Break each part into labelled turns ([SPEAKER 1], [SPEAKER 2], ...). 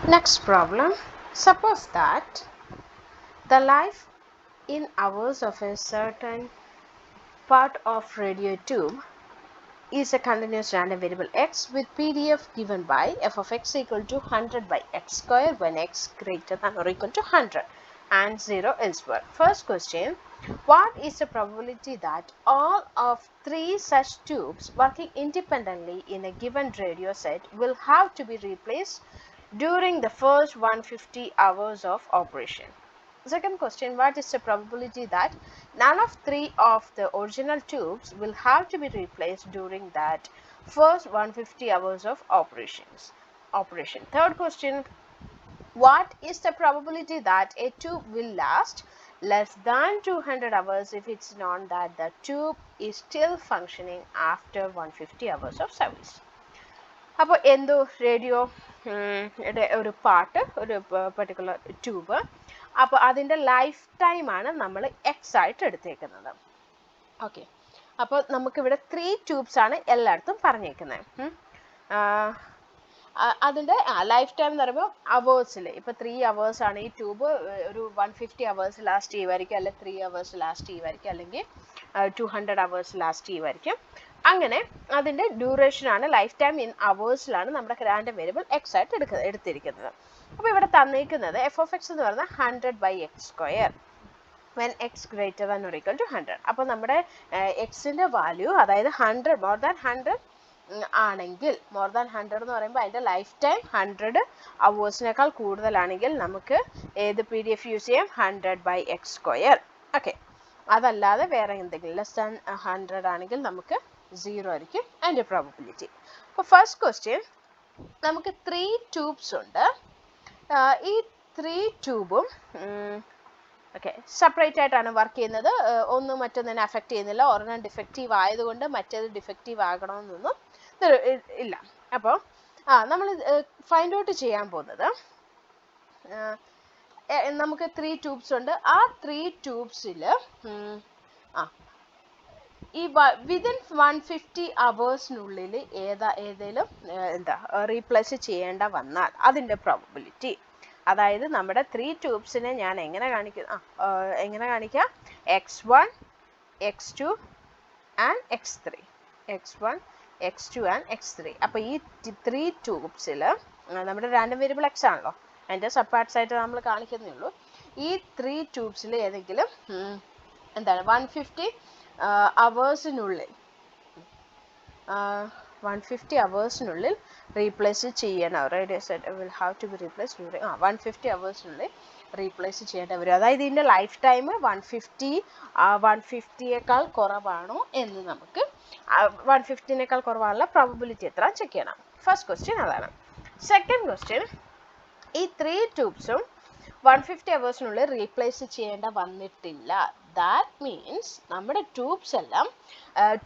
[SPEAKER 1] Next problem. Suppose that the life in hours of a certain part of radio tube is a continuous random variable x with PDF given by f of x equal to 100 by x square when x greater than or equal to 100 and 0 elsewhere. First question, what is the probability that all of three such tubes working independently in a given radio set will have to be replaced during the first 150 hours of operation? Second question, what is the probability that none of three of the original tubes will have to be replaced during that first 150 hours of operation? Third question, what is the probability that a tube will last less than 200 hours if it's known that the tube is still functioning after 150 hours of service? അപ്പോൾ എന്തോ radio ഒരു part ഒരു particular tube, അപ്പോൾ അതിൻ്റെ life ടൈമാണ് നമ്മൾ X ആയിട്ട് എടുത്തേക്കുന്നത്. ഓക്കെ, അപ്പോൾ നമുക്കിവിടെ 3 ട്യൂബ്സ് ആണ് എല്ലായിടത്തും പറഞ്ഞേക്കുന്നത്. അതിൻ്റെ ലൈഫ് ടൈം എന്ന് പറയുമ്പോൾ അവേഴ്സിൽ, ഇപ്പോൾ 3 hours ആണ് ഈ ട്യൂബ്, ഒരു 150 hours ലാസ്റ്റ് ചെയ്യുമായിരിക്കും, അല്ലെങ്കിൽ 3 hours ലാസ്റ്റ് ചെയ്യുമായിരിക്കും, അല്ലെങ്കിൽ 200 hours ലാസ്റ്റ് ചെയ്യുമായിരിക്കും. അങ്ങനെ അതിൻ്റെ ഡ്യൂറേഷനാണ് ലൈഫ് ടൈം ഇൻ അവേഴ്സിലാണ് നമ്മുടെ റാൻഡം വേരിയബിൾ എക്സ് ആയിട്ട് എടുത്തിരിക്കുന്നത്. അപ്പോൾ ഇവിടെ തന്നിരിക്കുന്നത് എഫ് ഓഫ് എക്സ് എന്ന് പറയുന്നത് 100 by x square when x greater than or equal to 100. അപ്പോൾ നമ്മുടെ എക്സിൻ്റെ വാല്യൂ അതായത് 100 മോർ ദാൻ 100 ആണെങ്കിൽ, മോർ ദാൻ 100 എന്ന് പറയുമ്പോൾ അതിൻ്റെ ലൈഫ് ടൈം 100 അവേഴ്സിനേക്കാൾ കൂടുതലാണെങ്കിൽ നമുക്ക് ഏത് PDF യൂസ് ചെയ്യാം? 100 by x square. ഓക്കെ, അതല്ലാതെ വേറെ എന്തെങ്കിലും ലെസ് ദാൻ 100 ആണെങ്കിൽ നമുക്ക് 0 ആയിരിക്കും അതിൻ്റെ പ്രോബബിലിറ്റി. അപ്പോൾ ഫസ്റ്റ് ക്വസ്റ്റ്യൻ, നമുക്ക് 3 ട്യൂബ്സ് ഉണ്ട്. ഈ 3 ട്യൂബും ഓക്കെ സെപ്പറേറ്റ് ആയിട്ടാണ് വർക്ക് ചെയ്യുന്നത്. ഒന്നും മറ്റൊന്നിനെ അഫക്റ്റ് ചെയ്യുന്നില്ല. ഒരെണ്ണം ഡിഫക്റ്റീവ് ആയതുകൊണ്ട് മറ്റേത് ഡിഫക്റ്റീവ് ആകണമെന്നൊന്നും ഇല്ല. അപ്പോൾ നമ്മൾ ഫൈൻഡ് ഔട്ട് ചെയ്യാൻ പോകുന്നത്, നമുക്ക് 3 ട്യൂബ്സ് ഉണ്ട്. ആ 3 ട്യൂബ്സിൽ ഈ വിതിൻ 150 അവേഴ്സിനുള്ളിൽ ഏതേലും റീപ്ലേസ് ചെയ്യേണ്ട വന്നാൽ അതിൻ്റെ പ്രോബബിലിറ്റി, അതായത് നമ്മുടെ 3 ട്യൂബ്സിനെ ഞാൻ എങ്ങനെ കാണിക്കാം? x1 x2 and x3, x1 x2 and x3. അപ്പോൾ ഈ 3 ട്യൂബ്സിൽ നമ്മുടെ റാൻഡം വേരിയബിൾ എക്സ് ആണല്ലോ, അതിൻ്റെ സബ് പാർട്സ് ആയിട്ട് നമ്മൾ കാണിക്കുന്നേ ഉള്ളൂ. ഈ 3 ട്യൂബ്സിൽ ഏതെങ്കിലും 150 അവേഴ്സിനുള്ളിൽ 150 അവേഴ്സിനുള്ളിൽ റീപ്ലേസ് ചെയ്യണം. Radio set will have to be replace during 150 അവേഴ്സിനുള്ളിൽ റീപ്ലേസ് ചെയ്യേണ്ടി വരും. അതായത് ഇതിൻ്റെ ലൈഫ് ടൈം 150യേക്കാൾ കുറവാണോ എന്ന് നമുക്ക് 150നേക്കാൾ കുറവാണല്ലോ പ്രോബബിലിറ്റി എത്ര ചെക്ക് ചെയ്യണം. ഫസ്റ്റ് ക്വസ്റ്റ്യൻ അതാണ്. സെക്കൻഡ് ക്വസ്റ്റ്യൻ, ഈ 3 ട്യൂബ്സും 150 അവേഴ്സിനുള്ളിൽ റീപ്ലേസ് ചെയ്യേണ്ട വന്നിട്ടില്ല. ദാറ്റ് മീൻസ് നമ്മുടെ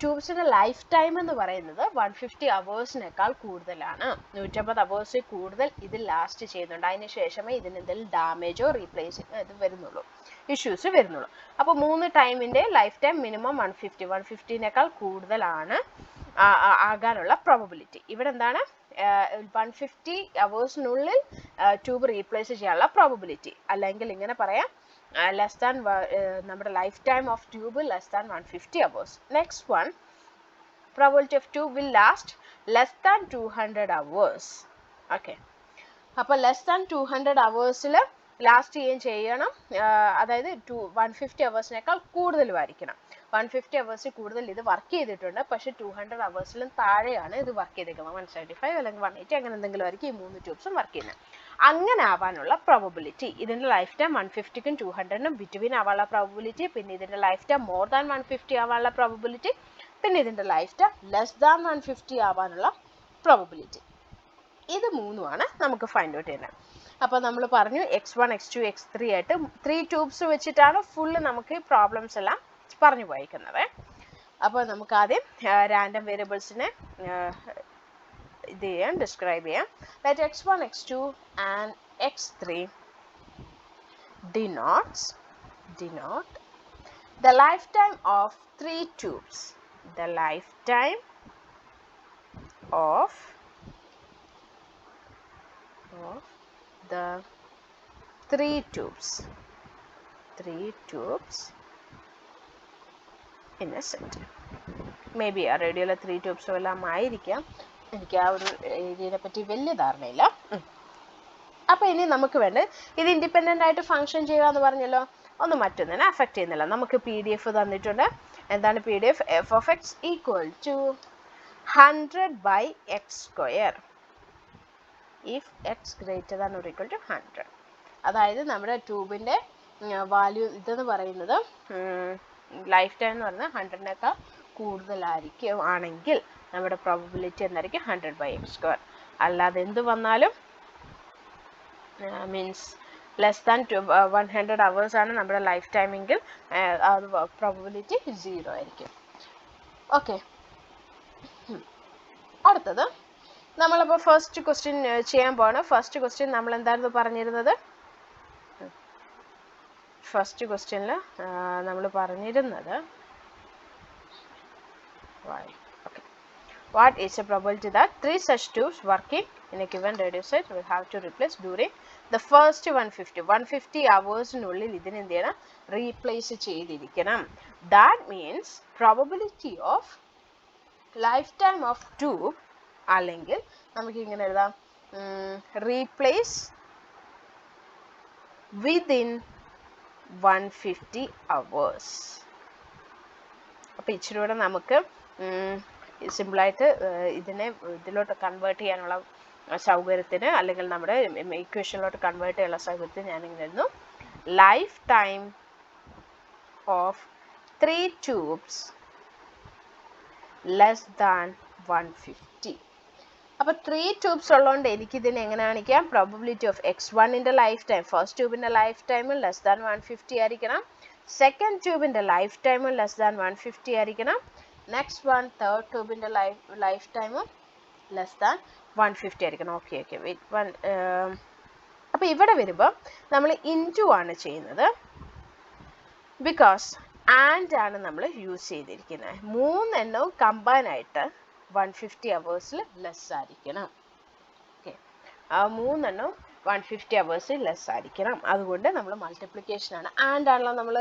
[SPEAKER 1] ട്യൂബ്സിൻ്റെ ലൈഫ് ടൈം എന്ന് പറയുന്നത് 150 അവേഴ്സിനേക്കാൾ കൂടുതലാണ്. 150 അവേഴ്സിൽ കൂടുതൽ ഇത് ലാസ്റ്റ് ചെയ്യുന്നുണ്ട്. അതിന് ശേഷമേ ഇതിന് എന്തെങ്കിലും ഡാമേജോ ഇഷ്യൂസ് വരുന്നുള്ളൂ. അപ്പോൾ 3 ടൈമിൻ്റെ ലൈഫ് ടൈം മിനിമം 150നേക്കാൾ കൂടുതലാണ് ആകാനുള്ള പ്രോബബിലിറ്റി. ഇവിടെ എന്താണ്? 150 അവേഴ്സിനുള്ളിൽ ട്യൂബ് റീപ്ലേസ് ചെയ്യാനുള്ള പ്രോബബിലിറ്റി, അല്ലെങ്കിൽ ഇങ്ങനെ പറയാം, ലെസ് ദാൻ നമ്മുടെ life time of tube less than 150 hours. Next one, probability of tube will last less than 200 hours. Okay, അപ്പോൾ ലെസ് ദാൻ 200 അവേഴ്സിൽ ലാസ്റ്റ് ചെയ്യണം. അതായത് 150 അവേഴ്സിനേക്കാൾ കൂടുതലുമായിരിക്കണം. 150 അവേഴ്സിൽ കൂടുതൽ ഇത് വർക്ക് ചെയ്തിട്ടുണ്ട്, പക്ഷേ 200 അവേഴ്സിലും താഴെയാണ് ഇത് വർക്ക് ചെയ്തേക്കുന്നത്. 175 അല്ലെങ്കിൽ 180 അങ്ങനെ എന്തെങ്കിലും ആയിരിക്കും ഈ 3 ട്യൂബ്സും വർക്ക് ചെയ്യുന്നത്. അങ്ങനെ ആവാനുള്ള പ്രോബബിലിറ്റി, ഇതിൻ്റെ ലൈഫ് ടൈം 150ക്കും 200നും ബിറ്റ്വീൻ ആവാനുള്ള പ്രോബബിലിറ്റി, പിന്നെ ഇതിൻ്റെ ലൈഫ് ടൈം മോർ ദാൻ 150 ആവാനുള്ള പ്രോബബിലിറ്റി, പിന്നെ ഇതിൻ്റെ ലൈഫ് ടൈം ലെസ് ദാൻ 150 ആവാനുള്ള പ്രോബബിലിറ്റി. ഇത് മൂന്നുമാണ് നമുക്ക് ഫൈൻഡ് ഔട്ട് ചെയ്യുന്നത്. അപ്പോൾ നമ്മൾ പറഞ്ഞു x1 x2 x3 ആയിട്ട് 3 ട്യൂബ്സ് വെച്ചിട്ടാണ് ഫുള്ള് നമുക്ക് ഈ പ്രോബ്ലംസ് എല്ലാം പറഞ്ഞു പോയിരിക്കുന്നത്. അപ്പോൾ നമുക്ക് ആദ്യം റാൻഡം വേരിയബിൾസിനെ ഡിസ്ക്രൈബ് ചെയ്യാം. Let x1 x2 and x3 denote the lifetime of 3 tubes. The lifetime of the 3 tubes in a set. Maybe ആ റേഡിയോയിലെ 3 ട്യൂബ്സ് എല്ലാം ആയിരിക്കാം, എനിക്ക് ആ ഒരു ഏരിയയെ പറ്റി വലിയ ധാരണയില്ല. അപ്പോൾ ഇനി നമുക്ക് വേണ്ടത് ഇത് ഇൻഡിപെൻഡൻ്റ് ആയിട്ട് ഫങ്ഷൻ ചെയ്യുക എന്ന് പറഞ്ഞല്ലോ, ഒന്നും മറ്റൊന്നിനെ അഫക്റ്റ് ചെയ്യുന്നില്ല. നമുക്ക് PDF തന്നിട്ടുണ്ട്. എന്താണ് PDF? f of x equal to 100/x² if x greater than or equal to 100. അതായത് നമ്മുടെ ട്യൂബിൻ്റെ വാല്യൂ ഇതെന്ന് പറയുന്നത് ലൈഫ് ടൈം എന്ന് പറയുന്നത് 100-നേക്കാൾ കൂടുതലായിരിക്കും ആണെങ്കിൽ നമ്മുടെ പ്രോബബിലിറ്റി എന്തായിരിക്കും? 100/x². അല്ലാതെ എന്ത് വന്നാലും മീൻസ് ലെസ് ദാൻ 100 hours ആണ് നമ്മുടെ ലൈഫ് ടൈമെങ്കിൽ അത് പ്രോബബിലിറ്റി 0 ആയിരിക്കും. ഓക്കെ, അടുത്തത് നമ്മളപ്പോൾ ഫസ്റ്റ് ക്വസ്റ്റ്യൻ ചെയ്യാൻ പോവാണ്. ഫസ്റ്റ് ക്വസ്റ്റ്യൻ നമ്മൾ എന്തായിരുന്നു പറഞ്ഞിരുന്നത്? ഫസ്റ്റ് ക്വസ്റ്റ്യനിൽ നമ്മൾ പറഞ്ഞിരുന്നത് what is a probability that 3 such tubes working in a given radio set will have to replace during the first 150 hours-നുള്ളിൽ ഇതിനെ എന്ത് ചെയ്യണം? റീപ്ലേസ് ചെയ്തിരിക്കണം. That means probability of lifetime of tube അല്ലെങ്കിൽ നമുക്ക് ഇങ്ങനെ എഴുതാം, റീപ്ലേസ് within 150 hours. അപ്പോൾ ഇച്ചിരി കൂടെ നമുക്ക് സിമ്പിളായിട്ട് ഇതിനെ ഇതിലോട്ട് കൺവേർട്ട് ചെയ്യാനുള്ള സൗകര്യത്തിന്, അല്ലെങ്കിൽ നമ്മുടെ ഇക്വേഷനിലോട്ട് കൺവേർട്ട് ചെയ്യാനുള്ള സൗകര്യത്തിന് ഞാനിങ്ങനെ എഴുതുന്നു, life time of 3 tubes less than 150. അപ്പോൾ 3 ട്യൂബ്സ് ഉള്ളതുകൊണ്ട് എനിക്കിതിനെ എങ്ങനെ കാണിക്കാം? പ്രോബബിലിറ്റി ഓഫ് x1-ൻ്റെ ലൈഫ് ടൈം, ഫസ്റ്റ് ട്യൂബിൻ്റെ ലൈഫ് ടൈം ലെസ് ദാൻ 150 ആയിരിക്കണം. സെക്കൻഡ് ട്യൂബിൻ്റെ ലൈഫ് ടൈം ലെസ് ദാൻ 150 ആയിരിക്കണം. നെക്സ്റ്റ് വൺ തേർഡ് ട്യൂബിൻ്റെ ലൈഫ് ടൈമും ലെസ് ദാൻ 150 ആയിരിക്കണം. Okay wait one. അപ്പോൾ ഇവിടെ വരുമ്പോൾ നമ്മൾ ഇൻറ്റു ആണ് ചെയ്യുന്നത്, ബിക്കോസ് ആൻഡ് ആണ് നമ്മൾ യൂസ് ചെയ്തിരിക്കുന്നത്. 3 എണ്ണവും കമ്പൈനായിട്ട് 150 hours-ൽ ലെസ് ആയിരിക്കണം. ഓക്കെ, ആ 3 എണ്ണവും 150 hours ലെസ് ആയിരിക്കണം. അതുകൊണ്ട് നമ്മൾ മൾട്ടിപ്ലിക്കേഷനാണ്. ആൻഡ് ആണല്ലോ നമ്മൾ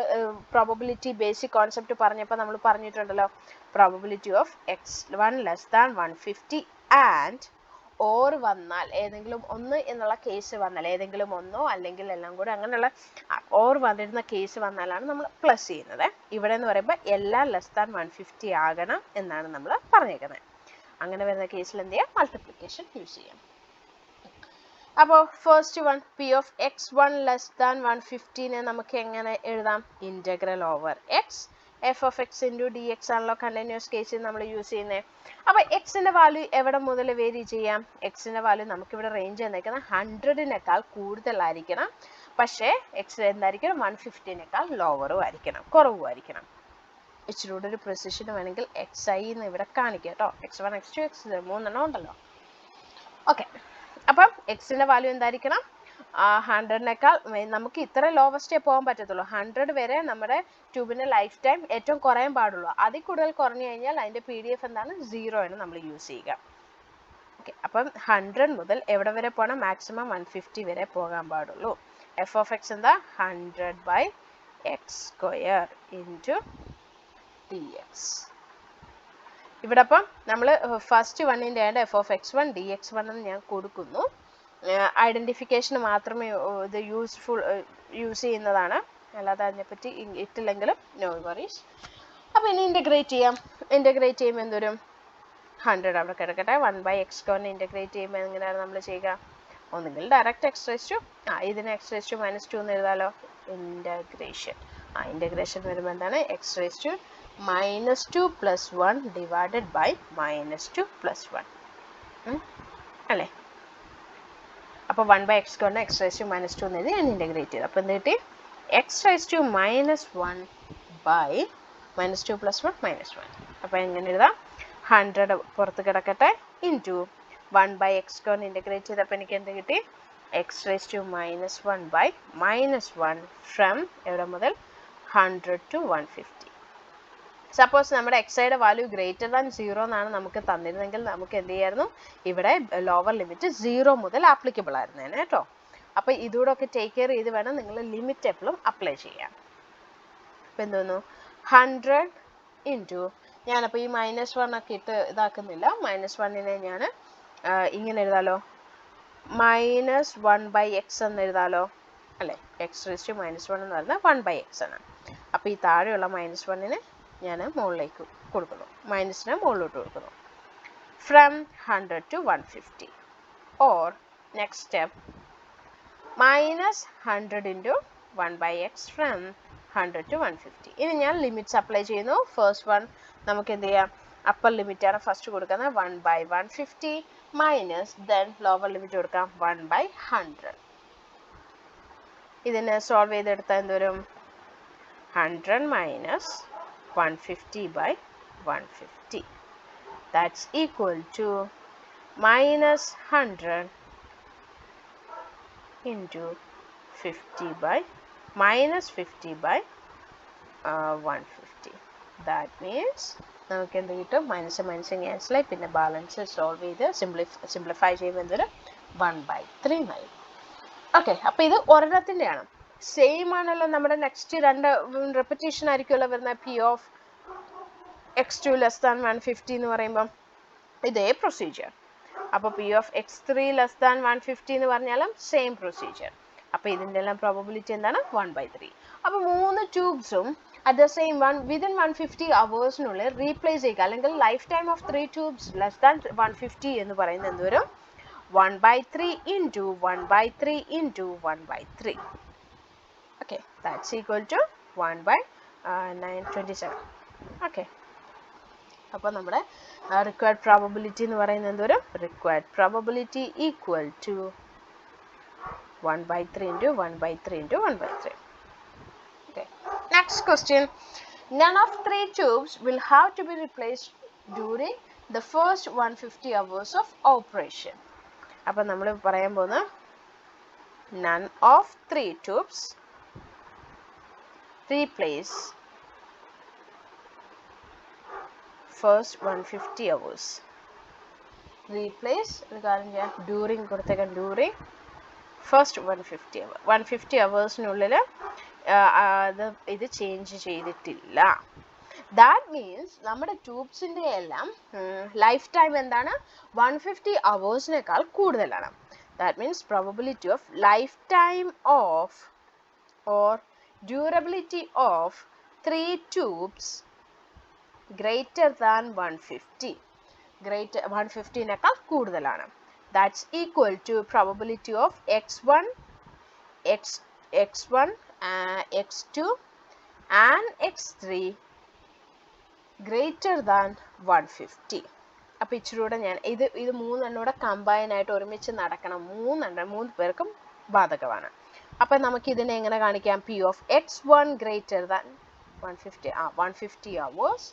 [SPEAKER 1] പ്രോബബിലിറ്റി ബേസിക് കോൺസെപ്റ്റ് പറഞ്ഞപ്പോൾ നമ്മൾ പറഞ്ഞിട്ടുണ്ടല്ലോ, probability of x1 less than 150 and or വന്നാൽ ഏതെങ്കിലും ഒന്ന് എന്നുള്ള കേസ് വന്നാൽ, ഏതെങ്കിലും ഒന്നോ അല്ലെങ്കിൽ എല്ലാം കൂടെ അങ്ങനെയുള്ള ഓർ വന്നിരുന്ന കേസ് വന്നാലാണ് നമ്മൾ പ്ലസ് ചെയ്യുന്നത്. ഇവിടെ എന്ന് പറയുമ്പോൾ എല്ലാം ലെസ് ദാൻ 150 ആകണം എന്നാണ് നമ്മൾ പറഞ്ഞേക്കുന്നത്. അങ്ങനെ വരുന്ന കേസിൽ എന്ത് ചെയ്യാം? മൾട്ടിപ്ലിക്കേഷൻ യൂസ് ചെയ്യാം. അപ്പോൾ first one P of x1 less than 150-നെ നമുക്ക് എങ്ങനെ എഴുതാം? Integral over X F of X into D X ആണല്ലോ കണ്ടിന്യൂസ് കേസിൽ നമ്മൾ യൂസ് ചെയ്യുന്നത്. അപ്പോൾ എക്സിൻ്റെ വാല്യൂ എവിടെ മുതൽ വേരി ചെയ്യാം? എക്സിൻ്റെ വാല്യൂ നമുക്കിവിടെ റേഞ്ച് തന്നേക്കുന്നത് 100-നേക്കാൾ കൂടുതലായിരിക്കണം. പക്ഷേ എക്സ് എന്തായിരിക്കണം? 150-നേക്കാൾ ലോവറും ആയിരിക്കണം, കുറവും ആയിരിക്കണം. ഇച്ചിരി കൂടെ ഒരു പ്രിസിഷൻ വേണമെങ്കിൽ XI എന്ന് ഇവിടെ കാണിക്കുക കേട്ടോ. x1 x2 x0 3 എണ്ണം ഉണ്ടല്ലോ. ഓക്കെ, അപ്പം എക്സിൻ്റെ വാല്യൂ എന്തായിരിക്കണം? 100-നേക്കാൾ നമുക്ക് ഇത്ര ലോവസ്റ്റേ പോകാൻ പറ്റത്തുള്ളൂ. 100 വരെ നമ്മുടെ ട്യൂബിൻ്റെ ലൈഫ് ടൈം ഏറ്റവും കുറയാൻ പാടുള്ളൂ. അതിൽ കൂടുതൽ കുറഞ്ഞു കഴിഞ്ഞാൽ അതിൻ്റെ PDF എന്താണ്? 0 ആണ് നമ്മൾ യൂസ് ചെയ്യുക. ഓക്കെ, അപ്പം 100 മുതൽ എവിടെ വരെ പോകണം? മാക്സിമം 150 വരെ പോകാൻ പാടുള്ളൂ. എഫ് ഓഫ് എക്സ് എന്താ? 100/x² into dx. ഇവിടെ അപ്പം നമ്മൾ ഫസ്റ്റ് വണ്ണിൻ്റെ ആയിട്ട് എഫ് ഓഫ് x1 dx1 എന്ന് ഞാൻ കൊടുക്കുന്നു. ഐഡൻറ്റിഫിക്കേഷന് മാത്രമേ ഇത് യൂസ് ചെയ്യുന്നതാണ്, അല്ലാതെ അതിനെപ്പറ്റി ഇട്ടില്ലെങ്കിലും നോ വറീസ്. അപ്പോൾ ഇനി ഇൻ്റഗ്രേറ്റ് ചെയ്യാം. ഇൻ്റഗ്രേറ്റ് ചെയ്യുമ്പോൾ എന്തോരും? 100 അവിടെ കിടക്കട്ടെ. 1/x² ഇൻ്റഗ്രേറ്റ് ചെയ്യുമ്പോൾ എങ്ങനെയാണ് നമ്മൾ ചെയ്യുക? ഒന്നുകിൽ ഡയറക്റ്റ് ഇതിനെ x⁻² എന്ന് എഴുതാലോ. ഇൻ്റഗ്രേഷൻ വരുമ്പോൾ എന്താണ്? x⁻² -2 + 1 ഡിവൈഡഡ് ബൈ -2 + 1 അല്ലേ? അപ്പോൾ 1/x² x⁻² എന്ന് എഴുതി ഞാൻ ഇൻ്റഗ്രേറ്റ് ചെയ്തു. അപ്പോൾ എന്ത് കിട്ടി? x⁻² -1 by -2 + 1 -1. അപ്പോൾ എങ്ങനെ എഴുതാം? 100 പുറത്ത് കിടക്കട്ടെ ഇൻറ്റു 1/x² ഇൻ്റഗ്രേറ്റ് ചെയ്തപ്പോൾ എനിക്ക് എന്ത് കിട്ടി? x⁻² -1 ബൈ -1 ഫ്രം എവിടെ മുതൽ? 100 to 150. സപ്പോസ് നമ്മുടെ എക്സൈയുടെ വാല്യൂ ഗ്രേറ്റർ ദാൻ 0 എന്നാണ് നമുക്ക് തന്നിരുന്നെങ്കിൽ നമുക്ക് എന്ത് ചെയ്യായിരുന്നു? ഇവിടെ ലോവർ ലിമിറ്റ് 0 മുതൽ ആപ്ലിക്കബിൾ ആയിരുന്നേനെ കേട്ടോ. അപ്പോൾ ഇതുകൂടെ ഒക്കെ ടേക്ക് കെയർ ചെയ്ത് വേണം നിങ്ങൾ ലിമിറ്റ് എപ്പോഴും അപ്ലൈ ചെയ്യാൻ. അപ്പം എന്തോന്നു 100 ഇൻറ്റു ഞാനപ്പോൾ ഈ -1 ഒക്കെ ഇട്ട് ഇതാക്കുന്നില്ല. -1നെ ഞാൻ ഇങ്ങനെ എഴുതാലോ, -1/x എന്ന് എഴുതാലോ അല്ലേ. x⁻⁻1 എന്ന് പറഞ്ഞാൽ 1/x ആണ്. അപ്പോൾ ഈ താഴെയുള്ള -1നെ ഞാൻ മുകളിലേക്ക് കൊടുക്കുന്നു, മൈനസിനെ മുകളിലോട്ട് കൊടുക്കുന്നു. From 100 to 150 or next step -100 into 1/x from 100 to 150. ഇനി ഞാൻ ലിമിറ്റ്സ് അപ്ലൈ ചെയ്യുന്നു. ഫസ്റ്റ് വൺ നമുക്ക് എന്ത് ചെയ്യാം, അപ്പർ ലിമിറ്റ് ആണ് ഫസ്റ്റ് കൊടുക്കുന്നത് 1/150 മൈനസ് ദെൻ ലോവർ ലിമിറ്റ് കൊടുക്കാം 1/100. ഇതിനെ സോൾവ് ചെയ്തെടുത്താൽ എന്തോരും 100 minus 150/150. That's equal to -100 into 50/150. That means നമുക്ക് എന്ത് കിട്ടും, മൈനസ് ക്യാൻസൽ ആയി, പിന്നെ ബാലൻസ് സോൾവ് ചെയ്ത് സിംപ്ലിഫൈ ചെയ്യുമ്പോൾ എന്തൊരു 1/3 ആയി. ഓക്കെ, അപ്പോൾ ഇത് ഒരെണ്ണത്തിൻ്റെയാണ്. സെയിം ആണല്ലോ നമ്മുടെ നെക്സ്റ്റ് രണ്ട് റെപ്പിറ്റേഷൻ ആയിരിക്കുമല്ലോ വരുന്ന P(x2 less than 150) എന്ന് പറയുമ്പം ഇതേ പ്രൊസീജിയർ. അപ്പോൾ P(x3 less than 150) എന്ന് പറഞ്ഞാലും സെയിം പ്രൊസീജിയർ. അപ്പോൾ ഇതിൻ്റെ എല്ലാം പ്രോബബിലിറ്റി എന്താണ് 1/3. അപ്പോൾ 3 ട്യൂബ്സും at the same one within 150 അവേഴ്സിനുള്ളിൽ റീപ്ലേസ് ചെയ്യുക, അല്ലെങ്കിൽ life time of 3 tubes less than 150 എന്ന് പറയുന്നത് എന്തോരും 1/3 into 1/3 into 1/3. Okay, that's equal to 1/927. Okay, അപ്പോൾ നമ്മുടെ റിക്വയർഡ് പ്രോബബിലിറ്റി എന്ന് പറയുന്നത് എന്തോരും, required probability equal to 1/3 into 1/3 into 1/3. Okay, next question. None of 3 tubes will have to be replaced during the first 150 hours of operation. അപ്പോൾ നമ്മൾ പറയാൻ പോകുന്ന none of 3 tubes replace first 150 hours. Replace during കൊടുത്തേക്കാം, during first 150 hours. 150 ഹവേഴ്സിനുള്ളിൽ ഇത് change ചെയ്തിട്ടില്ല. That means നമ്മുടെ ട്യൂബ്സിൻ്റെ എല്ലാം life time എന്താണ് 150 ഹവേഴ്സിനേക്കാൾ കൂടുതലാണ്. That means probability of life time of or durability of 3 tubes greater than 150, greater 150നേക്കാൾ കൂടുതലാണ്. That's equal to probability of x1, x2 and x3 greater than 150. അപ്പോൾ ഇച്ചിരൂടെ ഞാൻ ഇത് മൂന്നെണ്ണൂടെ കമ്പൈൻ ആയിട്ട് ഒരുമിച്ച് നടക്കണം. 3 പേർക്കും ബാധകമാണ്. അപ്പം നമുക്ക് ഇതിനെ എങ്ങനെ കാണിക്കാം, P(x1) greater than 150 hours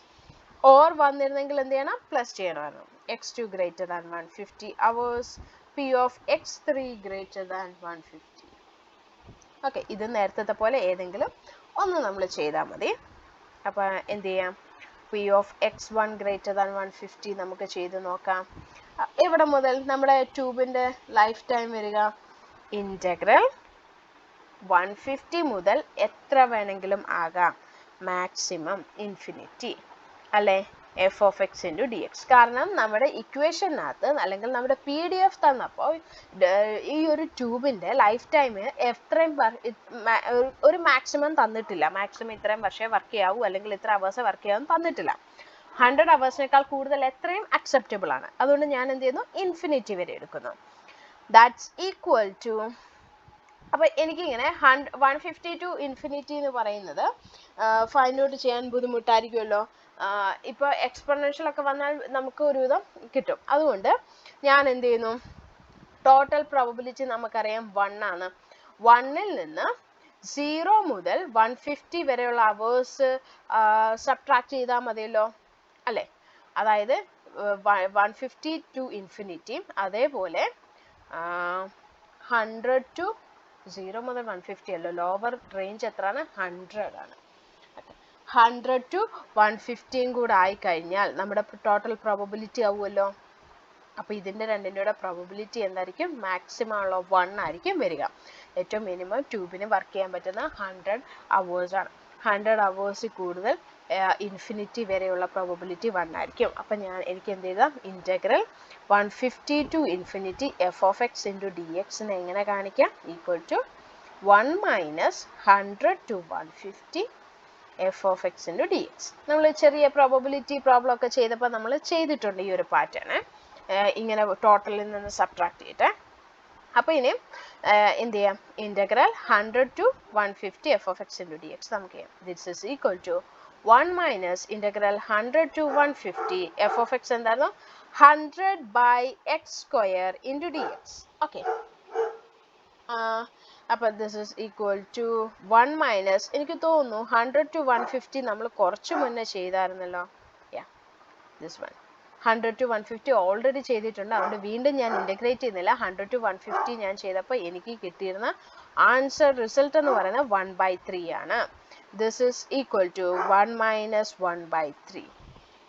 [SPEAKER 1] or വന്നിരുന്നെങ്കിൽ എന്ത് ചെയ്യണം, പ്ലസ് ചെയ്യണമായിരുന്നു. x2 greater than 150 hours, P(x3) greater than 150. Okay, ഇത് നേരത്തെ പോലെ ഏതെങ്കിലും ഒന്ന് നമ്മൾ ചെയ്താൽ മതി. അപ്പോൾ എന്ത് ചെയ്യാം, P(x1) greater than 150 നമുക്ക് ചെയ്ത് നോക്കാം. ഇവിടെ മുതൽ നമ്മുടെ ട്യൂബിൻ്റെ ലൈഫ് ടൈം വരിക ഇൻ്റഗ്രൽ 150 മുതൽ എത്ര വേണമെങ്കിലും ആകാം, മാക്സിമം ഇൻഫിനിറ്റി അല്ലേ, f(x) into dx. കാരണം നമ്മുടെ ഇക്വേഷനകത്ത് അല്ലെങ്കിൽ നമ്മുടെ PDF തന്നപ്പോൾ ഈ ഒരു ട്യൂബിൻ്റെ ലൈഫ് ടൈം എത്രയും ഒരു മാക്സിമം തന്നിട്ടില്ല. മാക്സിമം ഇത്രയും വർഷമേ വർക്ക് ചെയ്യാവൂ അല്ലെങ്കിൽ ഇത്ര അവേഴ്സ് വർക്ക് ചെയ്യാവും തന്നിട്ടില്ല. 100 ഹവേഴ്സിനേക്കാൾ കൂടുതൽ എത്രയും അക്സെപ്റ്റബിൾ ആണ്. അതുകൊണ്ട് ഞാൻ എന്ത് ചെയ്യുന്നു, ഇൻഫിനിറ്റി വരെ എടുക്കുന്നു. ദാറ്റ്സ് ഈക്വൽ ടു, അപ്പോൾ എനിക്കിങ്ങനെ 150 to ഇൻഫിനിറ്റി എന്ന് പറയുന്നത് ഫൈൻഡ് ഔട്ട് ചെയ്യാൻ ബുദ്ധിമുട്ടായിരിക്കുമല്ലോ. ഇപ്പോൾ എക്സ്പൊണൻഷ്യലൊക്കെ വന്നാൽ നമുക്ക് ഒരുവിധം കിട്ടും. അതുകൊണ്ട് ഞാൻ എന്ത് ചെയ്യുന്നു, ടോട്ടൽ പ്രോബബിലിറ്റി നമുക്കറിയാം 1 ആണ്. 1ൽ നിന്ന് 0 മുതൽ 150 വരെയുള്ള അവേഴ്സ് സബ്ട്രാക്ട് ചെയ്താൽ മതിയല്ലോ അല്ലേ. അതായത് 150 to ഇൻഫിനിറ്റി, അതേപോലെ 100 to 0 മുതൽ 150 അല്ലോ, ലോവർ റേഞ്ച് എത്രയാണ്, 100 ആണ്. 100 to 150 കൂടെ ആയിക്കഴിഞ്ഞാൽ നമ്മുടെ ടോട്ടൽ പ്രോബബിലിറ്റി ആവുമല്ലോ. അപ്പോൾ ഇതിൻ്റെ രണ്ടിൻ്റെ പ്രോബബിലിറ്റി എന്തായിരിക്കും? മാക്സിമം ഉള്ള 1 ആയിരിക്കും വരിക. ഏറ്റവും മിനിമം ട്യൂബിന് വർക്ക് ചെയ്യാൻ പറ്റുന്ന 100 hours ആണ്. 100 hours കൂടുതൽ ഇൻഫിനിറ്റി വരെയുള്ള പ്രോബബിലിറ്റി 1 ആയിരിക്കും. അപ്പം എനിക്ക് എന്ത് ചെയ്താം? Integral 150 to infinity F of X into D എക്സിനെ എങ്ങനെ കാണിക്കാം? Equal to 1 minus 100 to 150 F of X into D X. നമ്മൾ ചെറിയ പ്രോബബിലിറ്റി പ്രോബ്ലം ഒക്കെ ചെയ്തപ്പോൾ നമ്മൾ ചെയ്തിട്ടുണ്ട് ഈ ഒരു പാറ്റേൺ. ഇങ്ങനെ ടോട്ടലിൽ നിന്ന് സബ്ട്രാക്ട് ചെയ്തിട്ട്. അപ്പോൾ ഇനി എന്ത് ചെയ്യാം? Integral 100 to 150 F of X into D X നമുക്ക് ചെയ്യാം. This is equal to 1 minus integral 100 to 150 F of X എന്തായിരുന്നു? 100 by X square into D X. Okay, അപ്പോൾ this is equal to 1 minus, എനിക്ക് തോന്നുന്നു 100 ടു 150 നമ്മൾ കുറച്ച് മുന്നേ ചെയ്തായിരുന്നല്ലോ. Yeah, this one 100 to 150 already ചെയ്തിട്ടുണ്ട്. അതുകൊണ്ട് വീണ്ടും ഞാൻ ഇൻ്റഗ്രേറ്റ് ചെയ്യുന്നില്ല. 100 ടു 150 ഞാൻ ചെയ്തപ്പോൾ എനിക്ക് കിട്ടിയിരുന്ന ആൻസർ റിസൾട്ട് എന്ന് പറയുന്നത് 1/3 ആണ്. This is equal to 1 minus 1/3.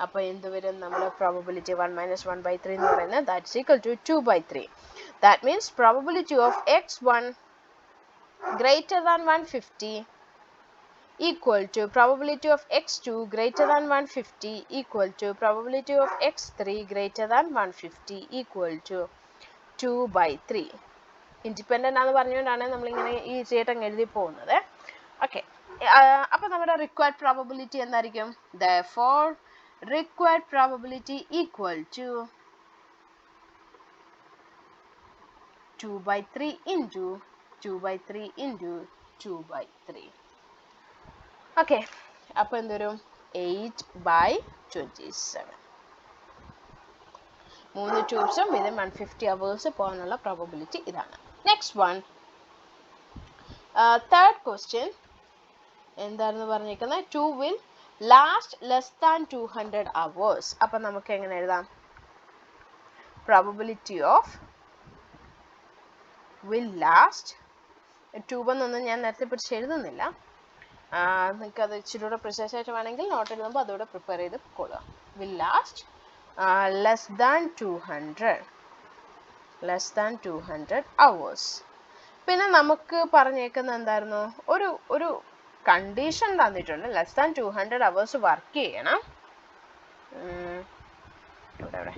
[SPEAKER 1] അപ്പോൾ എന്ത് വരും? നമ്മുടെ പ്രോബബിലിറ്റി 1 മൈനസ് 1/3 എന്ന് പറയുന്നത് that's equal to 2/3. That means probability of x1 greater than 150 equal to probability of x2 greater than 150 equal to probability of x3 greater than 150 equal to 2/3. Independent ആണെന്ന് പറഞ്ഞുകൊണ്ടാണ് നമ്മളിങ്ങനെ ഈ ചേട്ടങ്ങ് എഴുതി പോകുന്നത്. ഓക്കെ, അപ്പോൾ നമ്മുടെ റിക്വയർഡ് പ്രോബബിലിറ്റി എന്തായിരിക്കും? therefore required probability equal to 2/3 into 2/3 into 2/3. Okay, അപ്പോൾ എന്തൊരും 8/27. 3 ട്യൂബ്സും വിതിൻ 150 hours പോകാനുള്ള പ്രോബബിലിറ്റി ഇതാണ്. നെക്സ്റ്റ് വൺ, തേർഡ് ക്വസ്റ്റ്യൻ എന്തായിരുന്നു പറഞ്ഞിരിക്കുന്നത്? 2 will last less than 200 hours. അപ്പം നമുക്ക് എങ്ങനെ എഴുതാം? പ്രോബബിലിറ്റി ഓഫ് will last, ട്യൂബെന്നൊന്നും ഞാൻ നേരത്തെ പിടിച്ച് എഴുതുന്നില്ല. നിങ്ങൾക്ക് അത് ഇച്ചിരി കൂടെ പ്രിസൈസ് ആയിട്ട് വേണമെങ്കിൽ നോട്ട് എഴുതുമ്പോൾ അതുകൂടെ പ്രിപ്പയർ ചെയ്ത് കൊള്ളുക. will last less than 200 hours. പിന്നെ നമുക്ക് പറഞ്ഞേക്കുന്നത് എന്തായിരുന്നു? ഒരു കണ്ടീഷൻ തന്നിട്ടുണ്ട്. ലെസ് ദാൻ 200 hours വർക്ക് ചെയ്യണം. ഇവിടെ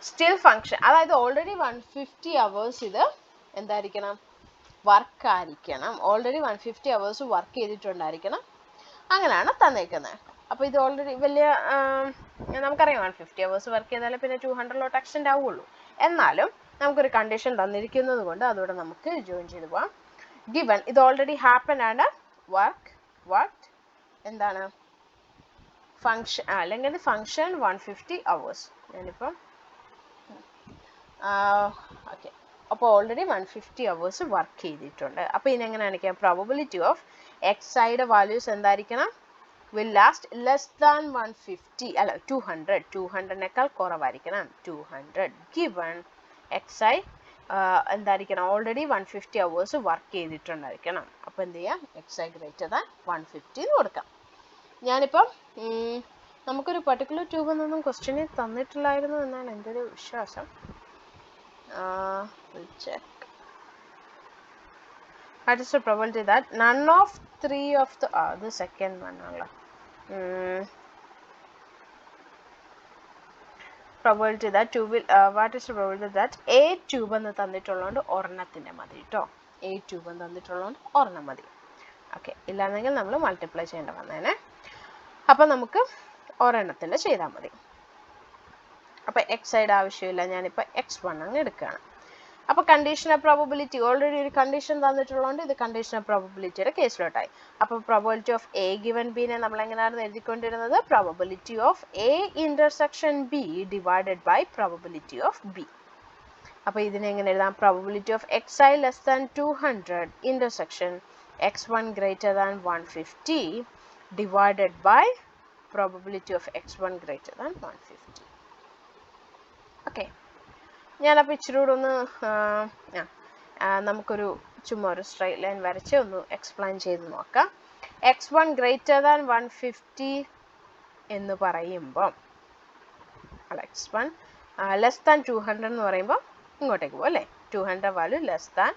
[SPEAKER 1] സ്റ്റിൽ ഫങ്ഷൻ, അതായത് ഓൾറെഡി 150 hours ഇത് എന്തായിരിക്കണം? വർക്കായിരിക്കണം. ഓൾറെഡി 150 hours വർക്ക് ചെയ്തിട്ടുണ്ടായിരിക്കണം. അങ്ങനെയാണ് തന്നേക്കുന്നത്. അപ്പോൾ ഇത് ഓൾറെഡി വലിയ നമുക്കറിയാം 150 hours വർക്ക് ചെയ്താലേ പിന്നെ 200 എക്സ്റ്റെൻഡ് ആവുള്ളൂ. എന്നാലും നമുക്കൊരു കണ്ടീഷൻ തന്നിരിക്കുന്നത് കൊണ്ട് അതോടെ നമുക്ക് ജോയിൻ ചെയ്ത് പോവാം. ഗിവൺ ഇത് ഓൾറെഡി ഹാപ്പൻ ആണ്. വർക്ക് എന്താണ്? ഫങ്ഷൻ അല്ലെങ്കിൽ ഫങ്ഷൻ 150 hours. ഞാനിപ്പം ഓക്കെ, അപ്പോൾ ഓൾറെഡി 150 hours വർക്ക് ചെയ്തിട്ടുണ്ട്. അപ്പോൾ ഇതിനെങ്ങനെ കാണിക്കാം? പ്രോബബിലിറ്റി ഓഫ് എക്സൈയുടെ വാല്യൂസ് എന്തായിരിക്കണം? will last less than 150 അല്ല 200 കുറവായിരിക്കണം. 200 given xi എന്തായിരിക്കണം? ഓൾറെഡി 150 hours വർക്ക് ചെയ്തിട്ടുണ്ടായിരിക്കണം. അപ്പോൾ എന്ത് ചെയ്യാം? xi greater than 150 എന്ന് കൊടുക്കാം. ഞാനിപ്പം നമുക്കൊരു പർട്ടിക്കുലർ ട്യൂബിൽ നിന്നും ക്വസ്റ്റ്യന് തന്നിട്ടില്ലായിരുന്നു എന്നാണ് എൻ്റെ ഒരു വിശ്വാസം. we'll check. What is the probability that none of 3 of the second one alla probability that 2 will what is the probability that 8 tube എന്ന് തന്നിട്ടുള്ളതുകൊണ്ട് ഒരെണ്ണത്തിൻ്റെ മതി കേട്ടോ. 8 tube എന്ന് തന്നിട്ടുള്ളതുകൊണ്ട് ഒരെണ്ണം മതി. ഓക്കെ, ഇല്ലാന്നെങ്കിൽ നമ്മൾ മൾട്ടിപ്ലൈ ചെയ്യേണ്ട വന്നേനെ. അപ്പം നമുക്ക് ഒരെണ്ണത്തിൻ്റെ ചെയ്താൽ മതി. അപ്പോൾ എക്സൈഡ് ആവശ്യമില്ല. ഞാനിപ്പോൾ x1 അങ്ങ് എടുക്കുകയാണ്. അപ്പോൾ കണ്ടീഷണൽ പ്രോബബിലിറ്റി ഓൾറെഡി ഒരു കണ്ടീഷൻ തന്നിട്ടുള്ളതുകൊണ്ട് ഇത് കണ്ടീഷണൽ പ്രോബബിലിറ്റിയുടെ കേസിലോട്ടായി. അപ്പോൾ പ്രോബബിലിറ്റി ഓഫ് എ ഗിവൻ ബിനെ നമ്മൾ എങ്ങനെയാണ് എഴുതിക്കൊണ്ടിരുന്നത്? Probability of A intersection B divided by probability of B. അപ്പോൾ ഇതിനെ എങ്ങനെ എഴുതാം? Probability of xi less than 200 intersection x1 greater than 150 divided by probability of x1 greater than 150. Okay, ഞാനപ്പോൾ ഇച്ചിരി കൂടെ ഒന്ന് നമുക്കൊരു ചുമ്മാ ഒരു സ്ട്രൈറ്റ് ലൈൻ വരച്ച് ഒന്ന് എക്സ്പ്ലെയിൻ ചെയ്ത് നോക്കാം. x1 ഗ്രേറ്റർ ദാൻ 150 എന്ന് പറയുമ്പം x1 ലെസ് ദാൻ 200 എന്ന് പറയുമ്പോൾ ഇങ്ങോട്ടേക്ക് പോകും അല്ലേ. 200 വാല്യൂ ലെസ് ദാൻ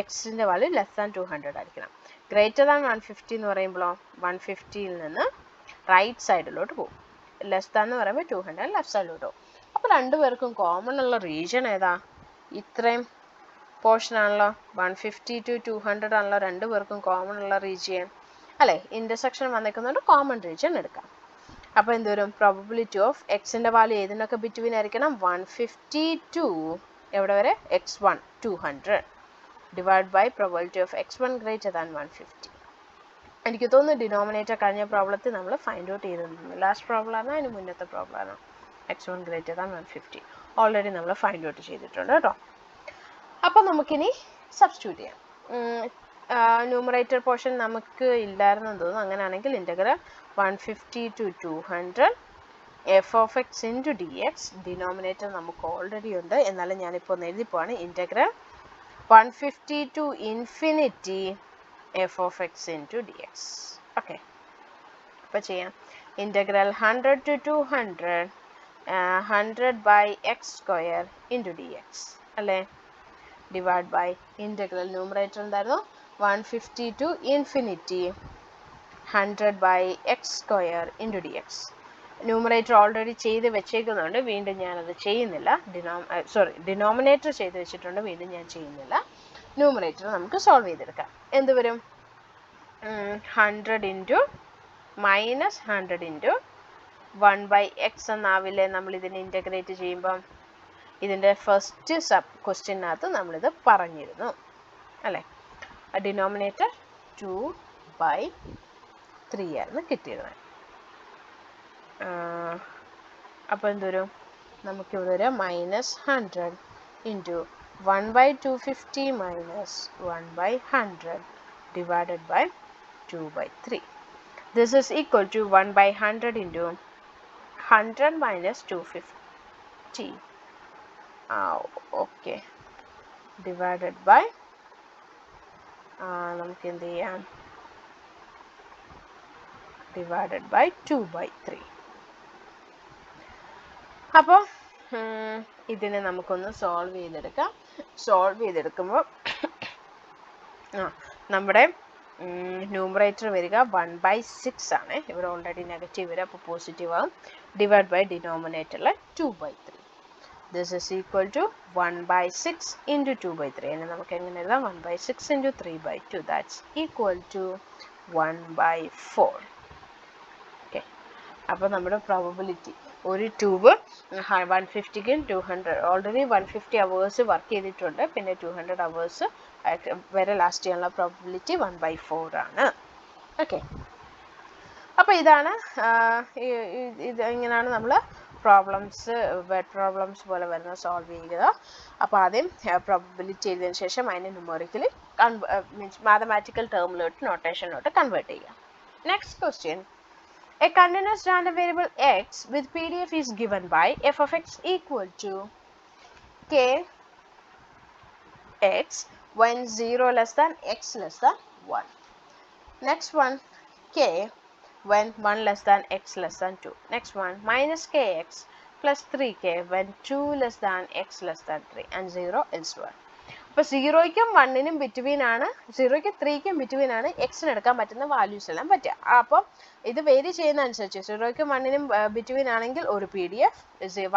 [SPEAKER 1] എക്സിൻ്റെ വാല്യൂ ലെസ് ദാൻ 200 ആയിരിക്കണം. ഗ്രേറ്റർ ദാൻ 150 എന്ന് പറയുമ്പോഴോ 150യിൽ നിന്ന് റൈറ്റ് സൈഡിലോട്ട് പോകും. ലെസ് ദാൻ എന്ന് പറയുമ്പോൾ 200 ലെഫ്റ്റ് സൈഡിലോട്ട് പോകും. അപ്പോൾ രണ്ടുപേർക്കും കോമൺ ഉള്ള റീജിയൻ ഏതാ? ഇത്രയും പോർഷൻ ആണല്ലോ. 150 to 200 ആണല്ലോ രണ്ടുപേർക്കും കോമൺ ഉള്ള റീജിയൻ അല്ലേ. ഇൻ്റർസെക്ഷൻ വന്നേക്കുന്നതുകൊണ്ട് കോമൺ റീജിയൻ എടുക്കാം. അപ്പോൾ എന്ത് വരും? പ്രോബബിലിറ്റി ഓഫ് എക്സിൻ്റെ വാല്യൂ ഏതിനൊക്കെ ബിറ്റ്വീൻ ആയിരിക്കണം? 150 to എവിടെ വരെ? x1 200 divide by probability of x1 greater than 150. എനിക്ക് തോന്നുന്നു ഡിനോമിനേറ്റർ കഴിഞ്ഞ പ്രോബ്ലത്തിൽ നമ്മൾ ഫൈൻഡ് ഔട്ട് ചെയ്തിരുന്നു. ലാസ്റ്റ് പ്രോബ്ലമാണ്, അതിന് മുന്നത്തെ പ്രോബ്ലമാണ്. x1 ഗ്രേറ്റർ ദാൻ 150 ഓൾറെഡി നമ്മൾ ഫൈൻഡ് ഔട്ട് ചെയ്തിട്ടുണ്ട് കേട്ടോ. അപ്പോൾ നമുക്കിനി സബ്സ്റ്റിറ്റ്യൂട്ട് ചെയ്യാം. ന്യൂമറേറ്റർ പോർഷൻ നമുക്ക് ഇല്ലായിരുന്നെന്ന് തോന്നുന്നു. അങ്ങനെയാണെങ്കിൽ integral 150 to 200 f of x into dx. Denominator നമുക്ക് ഓൾറെഡി ഉണ്ട്, എന്നാലും ഞാനിപ്പോൾ ഒന്ന് എഴുതി പോവാണ്. Integral 150 to infinity f of x into dx. Okay, അപ്പോൾ ചെയ്യാം. Integral 100 to 200 100 by x square into dx അല്ലേ. ഡിവൈഡ് ബൈ ഇൻ്റഗ്രൽ ന്യൂമറേറ്റർ എന്തായിരുന്നു? 150 to infinity 100 by x square into dx. Numerator already ചെയ്ത് വെച്ചേക്കുന്നുണ്ട്, വീണ്ടും ഞാനത് ചെയ്യുന്നില്ല. ഡിനോമിനേറ്റർ ചെയ്ത് വെച്ചിട്ടുണ്ട്, വീണ്ടും ഞാൻ ചെയ്യുന്നില്ല. ന്യൂമറേറ്റർ നമുക്ക് സോൾവ് ചെയ്തെടുക്കാം. എന്ത് വരും? 100 into minus 100 into 1 by x എന്നാവില്ലേ നമ്മൾ ഇതിനെ ഇൻ്റഗ്രേറ്റ് ചെയ്യുമ്പം? ഇതിൻ്റെ ഫസ്റ്റ് സബ് ക്വസ്റ്റ്യനകത്ത് നമ്മളിത് പറഞ്ഞിരുന്നു അല്ലേ. ഡിനോമിനേറ്റർ 2/3 ആയിരുന്നു കിട്ടിയിരുന്നത്. അപ്പോൾ എന്തോരും? നമുക്കിവിടെ ഒരു -100 into 1/250 minus 1/100 divided by 2/3. This is equal to 1/100 into 100 minus 250. Okay, divided by നമുക്ക് എന്ത് ചെയ്യാം? Divided by 2/3. അപ്പോൾ ഇതിനെ നമുക്കൊന്ന് സോൾവ് ചെയ്തെടുക്കാം. സോൾവ് ചെയ്തെടുക്കുമ്പോൾ നമ്മുടെ ന്യൂമറേറ്റർ വരിക 1/6 ആണ്. ഇവിടെ ഓൾറെഡി നെഗറ്റീവ് വരിക, അപ്പോൾ പോസിറ്റീവ് ആകും. ഡിവൈഡ് ബൈ ഡിനോമിനേറ്ററിൽ 2/3. This is equal to 1/6 into 2/3. And നമുക്ക് എങ്ങനെ എഴുതാം? 1/6 into 3/2. That's equal to 1/4. Okay, അപ്പോൾ നമ്മുടെ പ്രോബബിലിറ്റി ഒരു ട്യൂബ് 150ക്കും 200 ഓൾറെഡി 150 അവേഴ്സ് വർക്ക് ചെയ്തിട്ടുണ്ട്, പിന്നെ 200 അവേഴ്സ് വരെ ലാസ്റ്റ് ചെയ്യാനുള്ള പ്രോബബിലിറ്റി 1/4 ആണ്. ഓക്കെ, അപ്പോൾ ഇതാണ് ഇത് ഇങ്ങനെയാണ് നമ്മൾ പ്രോബ്ലംസ് വെഡ് പ്രോബ്ലംസ് പോലെ വരുന്ന സോൾവ് ചെയ്യുക. അപ്പോൾ ആദ്യം പ്രോബബിലിറ്റി എഴുതിയതിന് ശേഷം അതിനെ ന്യൂമറിക്കലി മീൻസ് മാത്തമാറ്റിക്കൽ ടേമിലോട്ട് നൊട്ടേഷനിലോട്ട് കൺവേർട്ട് ചെയ്യുക. Next question. A continuous random variable x with PDF is given by f of x equal to k x when 0 less than x less than 1. Next one, k when 1 less than x less than 2. Next one, minus kx plus 3k when 2 less than x less than 3 and 0 elsewhere. അപ്പോൾ 0ക്കും 1നും between ആണ്, 0ക്കും 3ക്കും between ആണ് എക്സിന് എടുക്കാൻ പറ്റുന്ന values എല്ലാം പറ്റുക. അപ്പം ഇത് വേരി ചെയ്യുന്ന അനുസരിച്ച് 0ക്കും 1നും ബിറ്റ്വീൻ ആണെങ്കിൽ ഒരു PDF,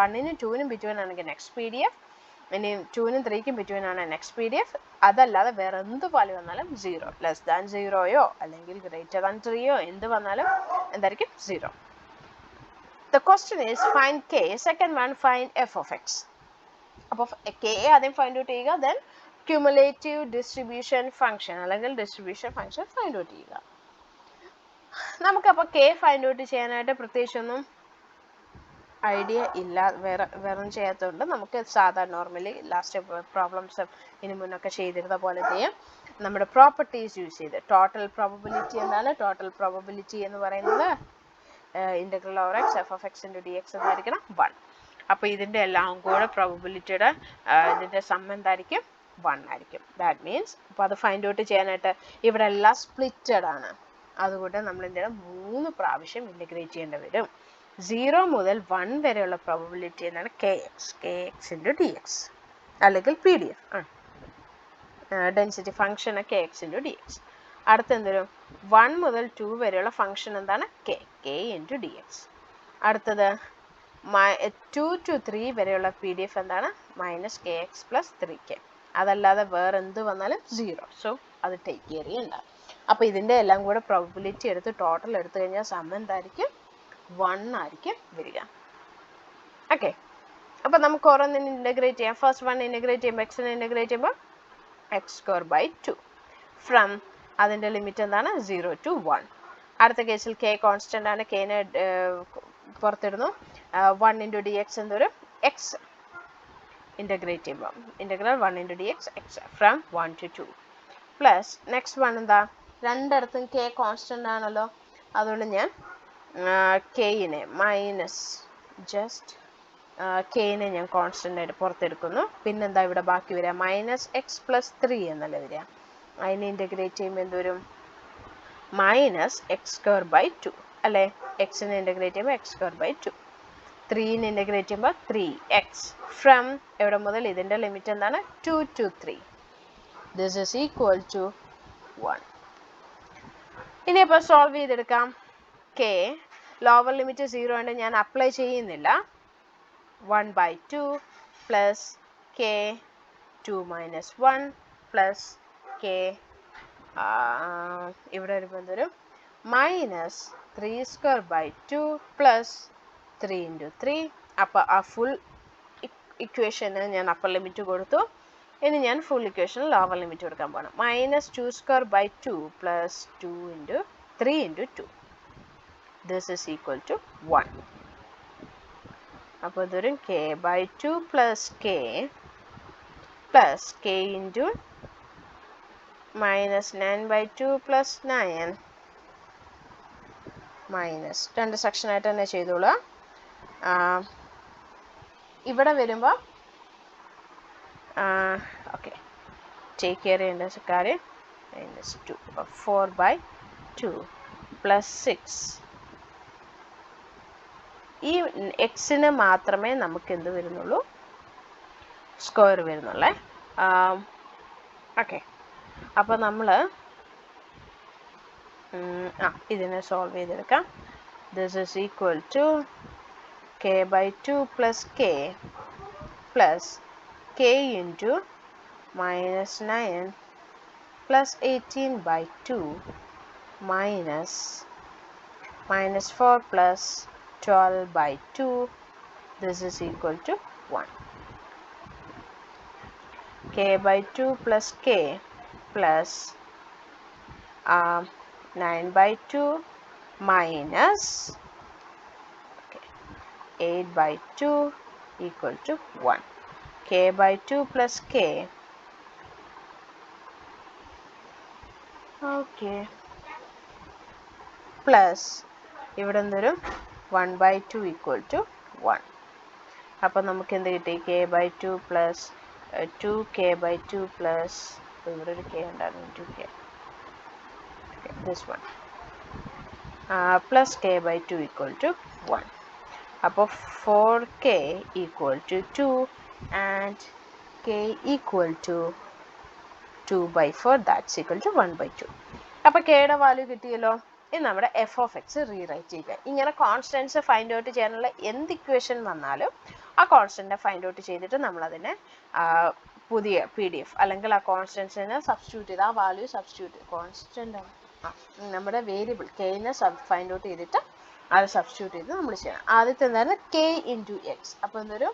[SPEAKER 1] 1നും 2നും ബിറ്റ്വീൻ ആണെങ്കിൽ നെക്സ്റ്റ് PDF, ഇനി 2നും 3ക്കും ബിറ്റ്വീൻ ആണ് നെക്സ്റ്റ് PDF. അതല്ലാതെ വേറെ എന്ത് വാല്യൂ വന്നാലും 0 ലെസ് ദാൻ 0യോ അല്ലെങ്കിൽ ഗ്രേറ്റർ ദാൻ 3യോ എന്ത് വന്നാലും എന്തായിരിക്കും? 0. The question is find k, second one find f of x. അപ്പോൾ k ആദ്യം ഫൈൻഡ് ഔട്ട് ചെയ്യുക, ദെൻ ക്യുമുലേറ്റീവ് ഡിസ്ട്രിബ്യൂഷൻ ഫംഗ്ഷൻ അല്ലെങ്കിൽ ഡിസ്ട്രിബ്യൂഷൻ ഫംഗ്ഷൻ ഫൈൻഡ് ഔട്ട് ചെയ്യുക. നമുക്കപ്പോൾ k ഫൈൻഡ് ഔട്ട് ചെയ്യാനായിട്ട് പ്രത്യേകിച്ചൊന്നും ഐഡിയ ഇല്ല, വേറെ ചെയ്യാത്തതുകൊണ്ട് നമുക്ക് സാധാരണ നോർമലി ലാസ്റ്റ് പ്രോബ്ലംസ് ഇനി മുന്നൊക്കെ ചെയ്തിരുന്ന പോലെ ചെയ്യാം. നമ്മുടെ പ്രോപ്പർട്ടീസ് യൂസ് ചെയ്ത് ടോട്ടൽ പ്രോബബിലിറ്റി എന്താണ്? ടോട്ടൽ പ്രോബബിലിറ്റി എന്ന് പറയുന്നത് integral over X F of X into D x എന്നായിരിക്കണം 1. അപ്പോൾ ഇതിൻ്റെ എല്ലാം കൂടെ പ്രോബബിലിറ്റിയുടെ ഇതിൻ്റെ സം എന്തായിരിക്കും? 1 ആയിരിക്കും. ദാറ്റ് മീൻസ് അപ്പോൾ അത് ഫൈൻഡ് ഔട്ട് ചെയ്യാനായിട്ട് ഇവിടെ എല്ലാം സ്പ്ലിറ്റഡ് ആണ്, അതുകൊണ്ട് നമ്മൾ എന്ത് ചെയ്യണം? 3 പ്രാവശ്യം ഇൻ്റഗ്രേറ്റ് ചെയ്യേണ്ടി വരും. 0 മുതൽ 1 വരെയുള്ള പ്രോബബിലിറ്റി എന്നാണ് kx ഇൻറ്റു ഡി എക്സ്, അല്ലെങ്കിൽ PDF density function kx into D X. അടുത്ത എന്തൊരു 1 മുതൽ 2 വരെയുള്ള ഫംഗ്ഷൻ എന്താണ് k ഇൻറ്റു ഡി എക്സ്. അടുത്തത് 2 to 3 വരെയുള്ള PDF എന്താണ് -kx പ്ലസ് 3k. അതല്ലാതെ വേറെ എന്ത് വന്നാലും 0. സോ അത് ടേക്ക് കെയർ ചെയ്യണ്ട. അപ്പോൾ ഇതിൻ്റെ എല്ലാം കൂടെ പ്രോബബിലിറ്റി എടുത്ത് ടോട്ടൽ എടുത്തു കഴിഞ്ഞാൽ സം എന്തായിരിക്കും 1 ആയിരിക്കും വരിക. ഓക്കെ, അപ്പോൾ നമുക്ക് ഓരോന്നിനും ഇൻ്റഗ്രേറ്റ് ചെയ്യാം. ഫസ്റ്റ് 1 ഇൻ്റഗ്രേറ്റ് ചെയ്യുമ്പോൾ എക്സിനെ ഇൻ്റഗ്രേറ്റ് ചെയ്യുമ്പോൾ x²/2 ഫ്രം അതിൻ്റെ ലിമിറ്റ് എന്താണ് 0 to 1. അടുത്ത കേസിൽ k കോൺസ്റ്റൻ്റ് ആണ്, kനെ പുറത്തിടുന്നു. 1 ഇൻറ്റു ഡി എക്സ് എന്തൊരു എക്സ് ഇൻ്റഗ്രേറ്റ് ചെയ്യുമ്പോൾ integral 1 into D X X from 1 to 2 plus next one എന്താ, രണ്ടിടത്തും k കോൺസ്റ്റൻ്റ് ആണല്ലോ, അതുകൊണ്ട് ഞാൻ kനെ മൈനസ് ജസ്റ്റ് kനെ ഞാൻ കോൺസ്റ്റൻ്റ് ആയിട്ട് പുറത്തെടുക്കുന്നു. പിന്നെന്താ ഇവിടെ ബാക്കി വരിക -x+3 എന്നല്ലേ വരിക. അതിനെ ഇൻ്റഗ്രേറ്റ് ചെയ്യുമ്പോൾ എന്തുവരും -x²/2 അല്ലേ. എക്സിനെ ഇൻ്റഗ്രേറ്റ് ചെയ്യുമ്പോൾ x²/2, 3നെ ഇൻ്റഗ്രേറ്റ് ചെയ്യുമ്പോൾ 3x ഫ്രം എവിടെ മുതൽ, ഇതിൻ്റെ ലിമിറ്റ് എന്താണ് 2 to 3. This is equal to 1. ഇനിയിപ്പോൾ സോൾവ് ചെയ്തെടുക്കാം. k ലോവർ ലിമിറ്റ് 0 ഉണ്ട്, ഞാൻ അപ്ലൈ ചെയ്യുന്നില്ല. 1/2 പ്ലസ് k 2 - 1 പ്ലസ് k ഇവിടെ വരുമ്പോൾ എന്തൊരു -3²/2 പ്ലസ് 3 ഇൻറ്റു 3. അപ്പോൾ ആ ഫുൾ ഇക്വേഷന് ഞാൻ അപ്പർ ലിമിറ്റ് കൊടുത്തു. ഇനി ഞാൻ ഫുൾ ഇക്വേഷൻ ലോവർ ലിമിറ്റ് കൊടുക്കാൻ പോകണം. -2²/2 plus 2 into 3 into 2. This is equal to 1. അപ്പോൾ ഇതൊരു k/2 plus k plus k into -9/2 plus 9 minus 2 സെക്ഷനായിട്ട് തന്നെ ചെയ്തോളൂ. ഇവിടെ വരുമ്പോൾ ഓക്കെ ടേക്ക് കെയർ ചെയ്യേണ്ട കാര്യം -2 4/2 പ്ലസ് 6. ഈ എക്സിന് മാത്രമേ നമുക്ക് എന്ത് വരുന്നുള്ളൂ, സ്ക്വയർ വരുന്നുള്ളേ. ഓക്കെ, അപ്പോൾ നമ്മൾ ഇതിനെ സോൾവ് ചെയ്തെടുക്കാം. This is equal to k/2 plus k plus k into -9 plus 18/2 minus -4 plus 12/2. This is equal to 1. k/2 plus k plus 9/2 minus 8/2 equal to 1. k/2 plus k. Okay. Plus ഇവിടെ എന്തൊരു 1/2 equal to 1. അപ്പോൾ നമുക്ക് എന്ത് കിട്ടി, k/2 plus 2k/2 plus ഇവിടെ ഒരു k ഉണ്ടായിരുന്നു 2k this one plus k/2 equal to 1. അപ്പോൾ 4k equal to 2 and k equal to 2/4 that's equal to 1/2. അപ്പോൾ kയുടെ വാല്യൂ കിട്ടിയല്ലോ. ഇനി നമ്മുടെ f(x) റീറൈറ്റ് ചെയ്യുക. ഇങ്ങനെ കോൺസ്റ്റൻസ് ഫൈൻഡ് ഔട്ട് ചെയ്യാനുള്ള എന്ത് ഇക്വേഷൻ വന്നാലും ആ കോൺസ്റ്റൻറ്റ് ഫൈൻഡ് ഔട്ട് ചെയ്തിട്ട് നമ്മളതിനെ പുതിയ PDF അല്ലെങ്കിൽ ആ കോൺസ്റ്റൻസിനെ സബ്സ്റ്റിറ്റ്യൂട്ട് ചെയ്ത് ആ വാല്യൂ സബ്സ്റ്റിറ്റ്യൂട്ട് കോൺസ്റ്റൻ്റ് നമ്മുടെ വേരിയബിൾ kനെ ഫൈൻഡ് ഔട്ട് ചെയ്തിട്ട് അത് സബ്സ്റ്റിറ്റ്യൂട്ട് ചെയ്ത് നമ്മൾ ചെയ്യണം. ആദ്യത്തെ എന്തായിരുന്നു k ഇൻറ്റു എക്സ്. അപ്പോൾ എന്തൊരു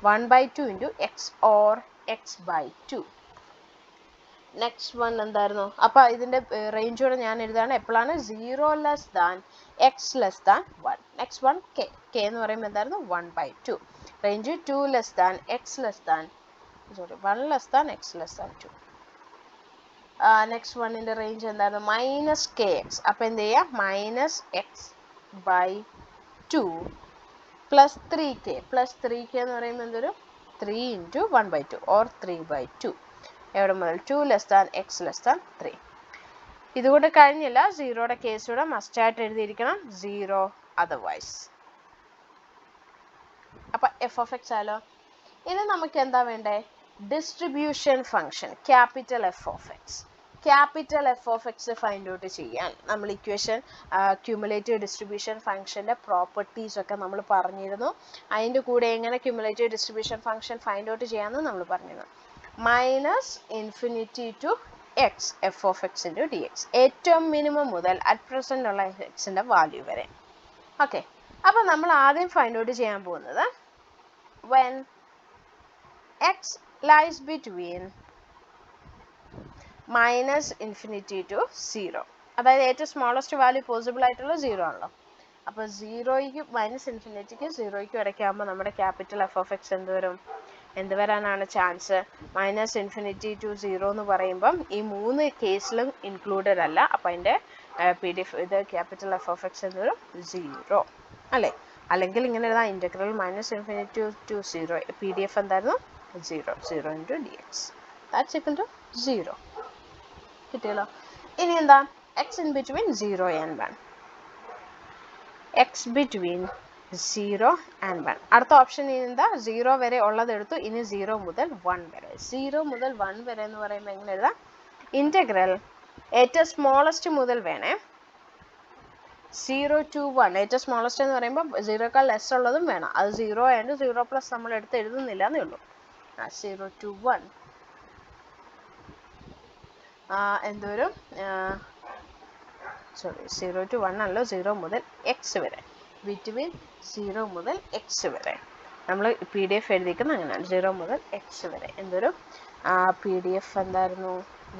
[SPEAKER 1] 1/2 into X or x/2. Next one എന്തായിരുന്നു, അപ്പോൾ ഇതിൻ്റെ റേഞ്ചോടെ ഞാൻ എഴുതാണ് എപ്പോഴാണ് 0 less than x less than 1. Next one k എന്ന് പറയുമ്പോൾ എന്തായിരുന്നു 1/2. Range 2 less than x less than 1 less than x less than 2. Next വണ്ണിൻ്റെ റേഞ്ച് എന്തായിരുന്നു -kx. അപ്പോൾ എന്ത് ചെയ്യുക -x/2 plus 3k. Plus 3k എന്ന് പറയുമ്പോൾ എന്തൊരു 3 ഇൻറ്റു 1/2 ഓർ 3/2. എവിടെ മുതൽ 2 less than x less than 3. ഇതുകൊണ്ട് കഴിഞ്ഞില്ല, 0യുടെ കേസ് കൂടെ മസ്റ്റായിട്ട് എഴുതിയിരിക്കണം. 0 otherwise. അപ്പോൾ എഫ് ഓഫ് എക്സ് ആയാലോ. ഇനി നമുക്ക് എന്താ വേണ്ടേ? Distribution function capital F of x. Capital F of x find out ചെയ്യാൻ നമ്മൾ ഇക്വേഷൻ ക്യുമുലേറ്റീവ് ഡിസ്ട്രിബ്യൂഷൻ ഫംഗ്ഷൻ്റെ പ്രോപ്പർട്ടീസ് ഒക്കെ നമ്മൾ പറഞ്ഞിരുന്നു. അതിൻ്റെ കൂടെ എങ്ങനെ cumulative distribution function find out ചെയ്യാമെന്ന് നമ്മൾ പറഞ്ഞിരുന്നു. Minus infinity to x F of X into D X, ഏറ്റവും മിനിമം മുതൽ അറ്റ് പ്രസൻറ്റ് ഉള്ള എക്സിൻ്റെ വാല്യൂ വരെ. ഓക്കെ, അപ്പോൾ നമ്മൾ ആദ്യം ഫൈൻഡ് ഔട്ട് ചെയ്യാൻ പോകുന്നത് when x lies between minus infinity to 0, അതായത് ഏറ്റവും സ്മോളസ്റ്റ് വാല്യൂ പോസിബിൾ ആയിട്ടുള്ള 0 ആണല്ലോ. അപ്പോൾ 0യ്ക്ക് മൈനസ് ഇൻഫിനിറ്റിക്ക് 0യ്ക്കും ഇടയ്ക്കാകുമ്പോൾ നമ്മുടെ ക്യാപിറ്റൽ എഫ് ഓഫ് എക്സ് എന്ത് വരാനാണ് ചാൻസ്? മൈനസ് ഇൻഫിനിറ്റി ടു 0 എന്ന് പറയുമ്പം ഈ 3 കേസിലും ഇൻക്ലൂഡഡ് അല്ല. അപ്പോൾ അതിൻ്റെ PDF ഇത് ക്യാപിറ്റൽ എഫ് ഓഫ് എക്സ് എന്ത് വരും? 0 അല്ലേ? അല്ലെങ്കിൽ ഇങ്ങനെ എഴുതാം, integral minus infinity to 0, PDF എന്തായിരുന്നു? 0 into D x that's equal to 0. കിട്ടിയല്ലോ. ഇനി എന്താ? X in between 0 and 1. X between 0 and 1. അടുത്ത ഓപ്ഷൻ ഇനി എന്താ? 0 വരെ ഉള്ളത് എടുത്തു. ഇനി 0 മുതൽ 1 വരെ. 0 മുതൽ 1 വരെ എന്ന് പറയുമ്പോൾ എങ്ങനെ എഴുതാം? ഇൻ്റഗ്രൽ ഏറ്റവും സ്മോളസ്റ്റ് മുതൽ വേണേ 0 to 1. ഏറ്റവും സ്മോളസ്റ്റ് എന്ന് പറയുമ്പോൾ 0ക്കാൾ ലെസ് ഉള്ളതും വേണം. അത് 0 ആയതുകൊണ്ട് 0 പ്ലസ് നമ്മൾ എടുത്ത് എഴുതുന്നില്ല എന്നേ ഉള്ളൂ. 0 to 1 എന്തോരും 0 to 1 അല്ലോ, 0 മുതൽ എക്സ് വരെ, ബിറ്റ്വീൻ 0 മുതൽ എക്സ് വരെ നമ്മൾ PDF എഴുതിയിരിക്കുന്നത് അങ്ങനെയാണ്. 0 മുതൽ എക്സ് വരെ എന്തൊരു PDF എന്തായിരുന്നു?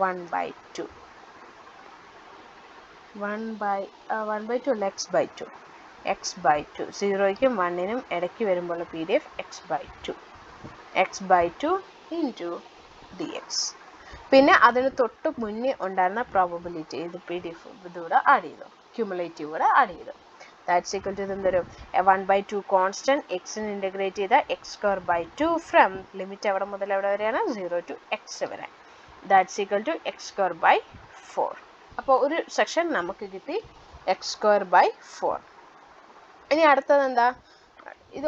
[SPEAKER 1] 1/2. 1/2 അല്ല, x/2. x/2 0യ്ക്കും 1നും ഇടയ്ക്ക് വരുമ്പോൾ PDF x/2. x/2 into D X. പിന്നെ അതിന് തൊട്ട് മുന്നേ ഉണ്ടായിരുന്ന പ്രോബബിലിറ്റി ഇത് PDF ഇതുകൂടെ ആഡ് ചെയ്തു, ക്യുമുലേറ്റീവ് കൂടെ ആഡ് ചെയ്തു. ദാറ്റ്സ് ഈക്വൽ ടു ഇതെന്തൊരു 1/2 കോൺസ്റ്റൻറ്റ് എക്സിന് ഇൻ്റഗ്രേറ്റ് ചെയ്ത x²/2 ഫ്രം ലിമിറ്റ് എവിടെ മുതൽ എവിടെ വരെയാണ്? 0 to x വരെ. That's equal to x²/4. അപ്പോൾ ഒരു സെക്ഷൻ നമുക്ക് കിട്ടി x²/4. ഇനി അടുത്തത് എന്താ? ഇത്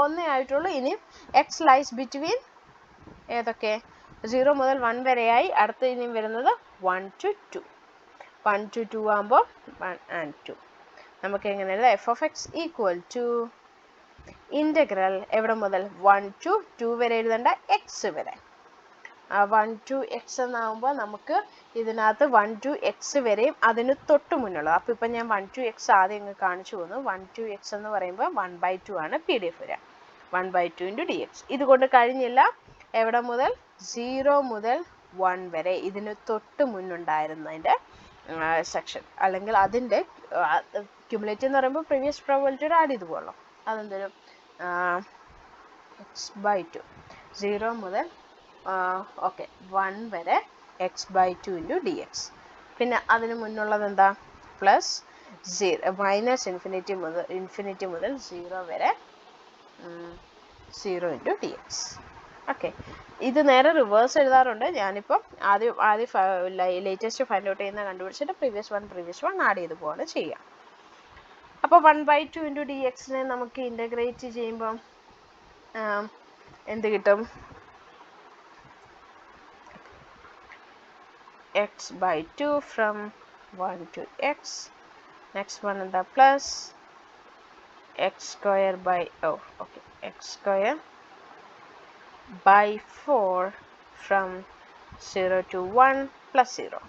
[SPEAKER 1] ഒന്നേ ആയിട്ടുള്ളൂ. ഇനി എക്സ് ലൈസ് ബിറ്റ്വീൻ ഏതൊക്കെ? 0 മുതൽ 1 വരെയായി. അടുത്ത് ഇനി വരുന്നത് 1 to 2. 1 to 2 ആകുമ്പോൾ 1 and 2 നമുക്ക് എങ്ങനെ എഴുതാം? F of x equal to integral എവിടെ മുതൽ? 1 to 2 വരെ എഴുതേണ്ട, എക്സ് വരെ. 1 to x എന്നാകുമ്പോൾ നമുക്ക് ഇതിനകത്ത് 1 to x വരെയും അതിന് തൊട്ട് മുന്നുള്ളത്. അപ്പോൾ ഇപ്പം ഞാൻ 1 to x ആദ്യം ഇങ്ങ് കാണിച്ചു പോകുന്നു. 1 to x എന്ന് പറയുമ്പോൾ 1/2 ആണ് PDF വരിക. 1/2 ഇൻറ്റു ഡി എക്സ്. ഇതുകൊണ്ട് കഴിഞ്ഞില്ല. എവിടെ മുതൽ? 0 മുതൽ 1 വരെ ഇതിന് തൊട്ട് മുന്നുണ്ടായിരുന്നതിൻ്റെ സെക്ഷൻ, അല്ലെങ്കിൽ അതിൻ്റെ ക്യുമുലേറ്റീവ് എന്ന് പറയുമ്പോൾ പ്രീവിയസ് പ്രോബബിലിറ്റിയുടെ ആഡ് ചെയ്ത് പോകണം. അതെന്തൊരു x/2 0 മുതൽ 1 വരെ x/2 ഇൻറ്റു ഡി എക്സ്. പിന്നെ അതിന് മുന്നുള്ളത് എന്താ? പ്ലസ് 0 മൈനസ് ഇൻഫിനിറ്റി മുതൽ 0 വരെ 0 ഇൻറ്റു ഡി എക്സ്. ഓക്കെ, ഇത് നേരെ റിവേഴ്സ് എഴുതാറുണ്ട്. ഞാനിപ്പം ആദ്യം ലേറ്റസ്റ്റ് ഫൈൻഡ് ഔട്ട് ചെയ്യുന്ന കണ്ടുപിടിച്ചിട്ട് പ്രീവിയസ് വൺ ആഡ് ചെയ്ത് പോവാണ് ചെയ്യുക. അപ്പോൾ 1/2 ഇൻറ്റു ഡി എക്സിനെ നമുക്ക് ഇൻ്റഗ്രേറ്റ് ചെയ്യുമ്പം എന്ത് കിട്ടും? x/2 from 1 to x. Next one എന്താ? plus x²/4 from 0 to 1 plus 0.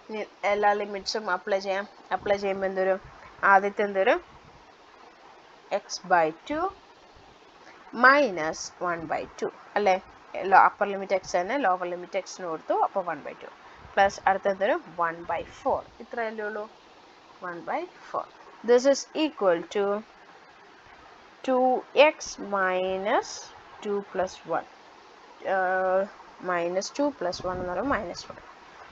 [SPEAKER 1] ഇനി എല്ലാ ലിമിറ്റ്സും അപ്ലൈ ചെയ്യുമ്പോൾ എന്തൊരു? ആദ്യത്തെ എന്തൊരു? x/2 മൈനസ് 1/2 അല്ലേ? അപ്പർ ലിമിറ്റ് എക്സ് തന്നെ ലോവർ ലിമിറ്റ് എക്സിന് കൊടുത്തു. അപ്പോൾ 1/2 പ്ലസ് അടുത്ത എന്തൊരു? 1/4. ഇത്രയല്ലേ ഉള്ളൂ? 1/4. This is equal to 2x minus 2 plus 1 minus 2 plus 1 എന്ന് പറയുമ്പോൾ -1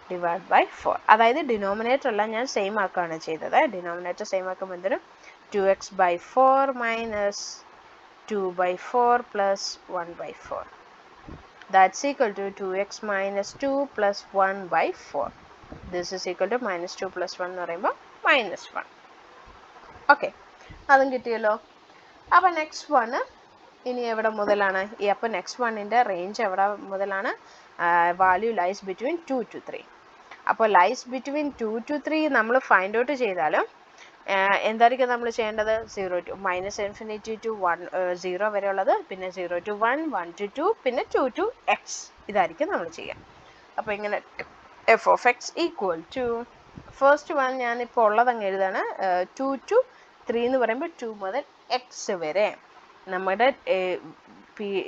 [SPEAKER 1] ഡിവൈഡ് ബൈ 4. അതായത് ഡിനോമിനേറ്റർ എല്ലാം ഞാൻ സെയിം ആക്കുകയാണ് ചെയ്തത്. ഡിനോമിനേറ്റർ സെയിം ആക്കുമ്പോൾ എന്തൊരു? 2x/4 minus 2/4 plus 1/4. That's equal to 2x minus 2 plus 1/4. This is equal to minus 2 plus 1 എന്ന് പറയുമ്പോൾ -1. ഓക്കെ, അതും കിട്ടിയല്ലോ. അപ്പോൾ നെക്സ്റ്റ് വണ് ഇനി എവിടെ മുതലാണ് ഈ, അപ്പോൾ നെക്സ്റ്റ് വണ്ണിൻ്റെ റേഞ്ച് എവിടെ മുതലാണ്? Value lies between 2 to 3. അപ്പോൾ ലൈസ് ബിറ്റ്വീൻ 2 to 3 നമ്മൾ ഫൈൻഡ് ഔട്ട് ചെയ്താലും എന്തായിരിക്കും നമ്മൾ ചെയ്യേണ്ടത്? 0 to -∞ to 1 0 വരെ ഉള്ളത്, പിന്നെ 0 to 1, 1 to 2, പിന്നെ 2 to x, ഇതായിരിക്കും നമ്മൾ ചെയ്യുക. അപ്പോൾ ഇങ്ങനെ f of x equal to, first one ഞാനിപ്പോൾ ഉള്ളതങ്ങ് എഴുതാണ്. 2 to 3 എന്ന് പറയുമ്പോൾ 2 മുതൽ എക്സ് വരെ നമ്മുടെ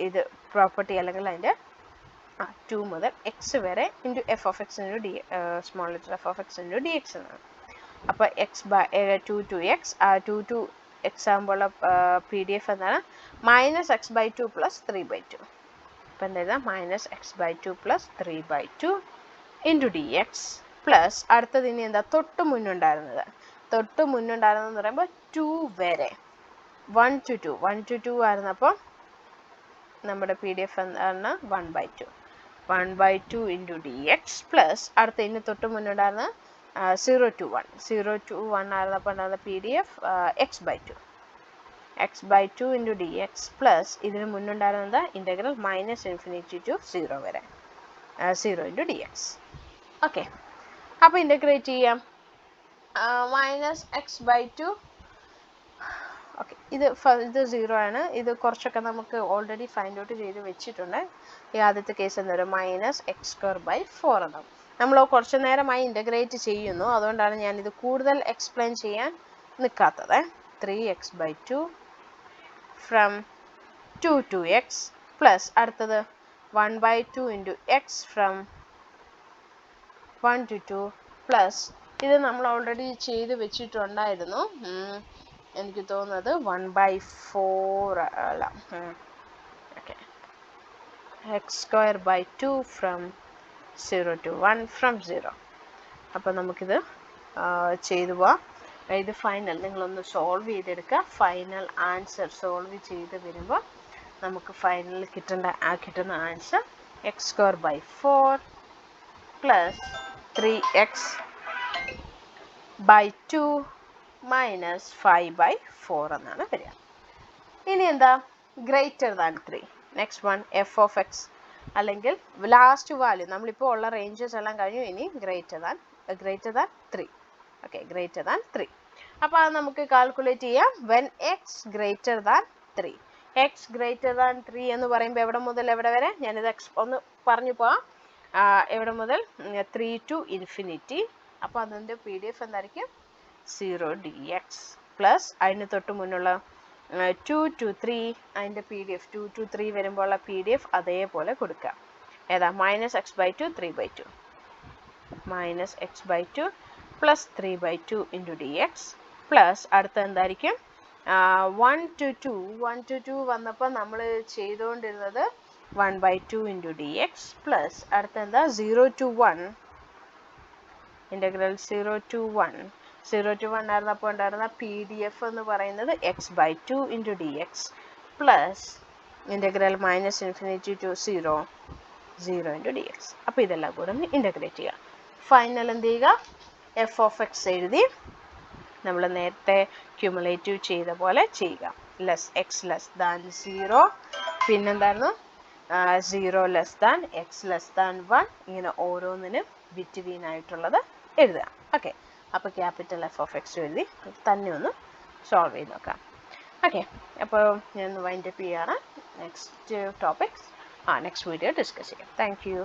[SPEAKER 1] ഇത് പ്രോപ്പർട്ടി അല്ലെങ്കിൽ അതിൻ്റെ 2 മുതൽ എക്സ് വരെ into f of X into d small letter f of X into D x എന്നാണ്. അപ്പോൾ x by 2 to x, 2 to x ആകുമ്പോൾ പി ഡി എഫ് എന്താണ്? -x/2 + 3/2. അപ്പോൾ എന്താ? -x/2 + 3/2 into D X plus അടുത്തത് ഇനി എന്താ? തൊട്ട് മുന്നുണ്ടായിരുന്നത് എന്ന് പറയുമ്പോൾ 2 വരെ 1 to 2 ആയിരുന്നപ്പോൾ നമ്മുടെ പി ഡി എഫ് എന്താണ്? 1/2 ഇൻറ്റു ഡി എക്സ് പ്ലസ് അടുത്ത ഇനി തൊട്ട് മുന്നുണ്ടായിരുന്ന 0 to 1 ആയിരുന്നപ്പോൾ ഉണ്ടായിരുന്ന P D F x/2 into D X plus ഇതിന് മുന്നുണ്ടായിരുന്നത് ഇൻ്റഗ്രൽ -∞ to 0 വരെ 0 ഇൻറ്റു ഡി എക്സ്. ഓക്കെ, അപ്പോൾ ഇൻ്റഗ്രേറ്റ് ചെയ്യാം. -x/2, ഓക്കെ, ഇത് 0 ആണ്. ഇത് കുറച്ചൊക്കെ നമുക്ക് ഓൾറെഡി ഫൈൻഡ് ഔട്ട് ചെയ്ത് വെച്ചിട്ടുണ്ട്. ഈ ആദ്യത്തെ കേസ് എന്താ പറയുക? -x²/4 എന്നാണ്. നമ്മൾ കുറച്ച് നേരമായി ഇൻ്റഗ്രേറ്റ് ചെയ്യുന്നു, അതുകൊണ്ടാണ് ഞാനിത് കൂടുതൽ എക്സ്പ്ലെയിൻ ചെയ്യാൻ നിൽക്കാത്തത്. 3x/2 from 2 to x plus അടുത്തത് 1/2 into X from 1 to 2 plus ഇത് നമ്മൾ ഓൾറെഡി ചെയ്ത് വെച്ചിട്ടുണ്ടായിരുന്നു. എനിക്ക് തോന്നുന്നത് 1/4 അല്ല, okay, x²/2 from 0 to 1 from 0. അപ്പോൾ നമുക്കിത് ചെയ്തു പോവാം. ഇത് ഫൈനൽ നിങ്ങളൊന്ന് സോൾവ് ചെയ്തെടുക്കുക. ഫൈനൽ ആൻസർ സോൾവ് ചെയ്ത് വരുമ്പോൾ നമുക്ക് ഫൈനൽ കിട്ടുന്ന answer x²/4 plus 3x/2 minus 5/4 എന്നാണ് വരിക. ഇനി എന്താ? Greater than 3. Next one F of X അല്ലെങ്കിൽ ലാസ്റ്റ് വാല്യൂ നമ്മളിപ്പോൾ ഉള്ള റേഞ്ചസ് എല്ലാം കഴിഞ്ഞു. ഇനി greater than 3. Okay, greater than 3. അപ്പോൾ അത് നമുക്ക് കാൽക്കുലേറ്റ് ചെയ്യാം. When X greater than 3. X greater than 3 എന്ന് പറയുമ്പോൾ എവിടെ മുതൽ എവിടെ വരെ? ഞാനിത് ഒന്ന് പറഞ്ഞു പോവാം. എവിടെ മുതൽ? 3 to ∞. അപ്പോൾ അതിൻ്റെ പി ഡി എഫ് എന്തായിരിക്കും? 0 dx പ്ലസ് അതിന് തൊട്ട് മുന്നുള്ള 2 to 3 അതിൻ്റെ പി ഡി എഫ് 2 to 3 വരുമ്പോഴുള്ള പി ഡി എഫ് അതേപോലെ കൊടുക്കുക. ഏതാ? -x/2 3/2 -x/2 plus 3/2 into D X plus അടുത്ത എന്തായിരിക്കും? 1 to 2 വന്നപ്പോൾ നമ്മൾ ചെയ്തുകൊണ്ടിരുന്നത് 1/2 ഇൻറ്റു ഡി എക്സ് പ്ലസ് അടുത്ത എന്താ? 0 to 1 ഇൻ്റഗ്രൽ 0 to 1 ആയിരുന്നപ്പോൾ ഉണ്ടായിരുന്ന പി ഡി എഫ് എന്ന് പറയുന്നത് x/2 into D X plus integral -∞ to 0 into D X. അപ്പോൾ ഇതെല്ലാം കൂടെ ഒന്ന് ഇൻ്റഗ്രേറ്റ് ചെയ്യുക. ഫൈനൽ എന്ത് ചെയ്യുക? എഫ് ഓഫ് എക്സ് എഴുതി നമ്മൾ നേരത്തെ ക്യുമുലേറ്റീവ് ചെയ്ത പോലെ ചെയ്യുക. x<0 പിന്നെന്തായിരുന്നു? 0 x 1 ഇങ്ങനെ ഓരോന്നിനും ബിറ്റ്വീൻ ആയിട്ടുള്ളത് എഴുതുക. ഓക്കെ, അപ്പോൾ ക്യാപിറ്റൽ എഫ് ഓഫ് എക്സ് എഴുതി തന്നെ ഒന്ന് സോൾവ് ചെയ്ത് നോക്കാം. ഓക്കെ, അപ്പോൾ ഞാൻ വൈൻഡപ്പ് ചെയ്യാണ്. Next topics next video discuss ചെയ്യാം. Thank U.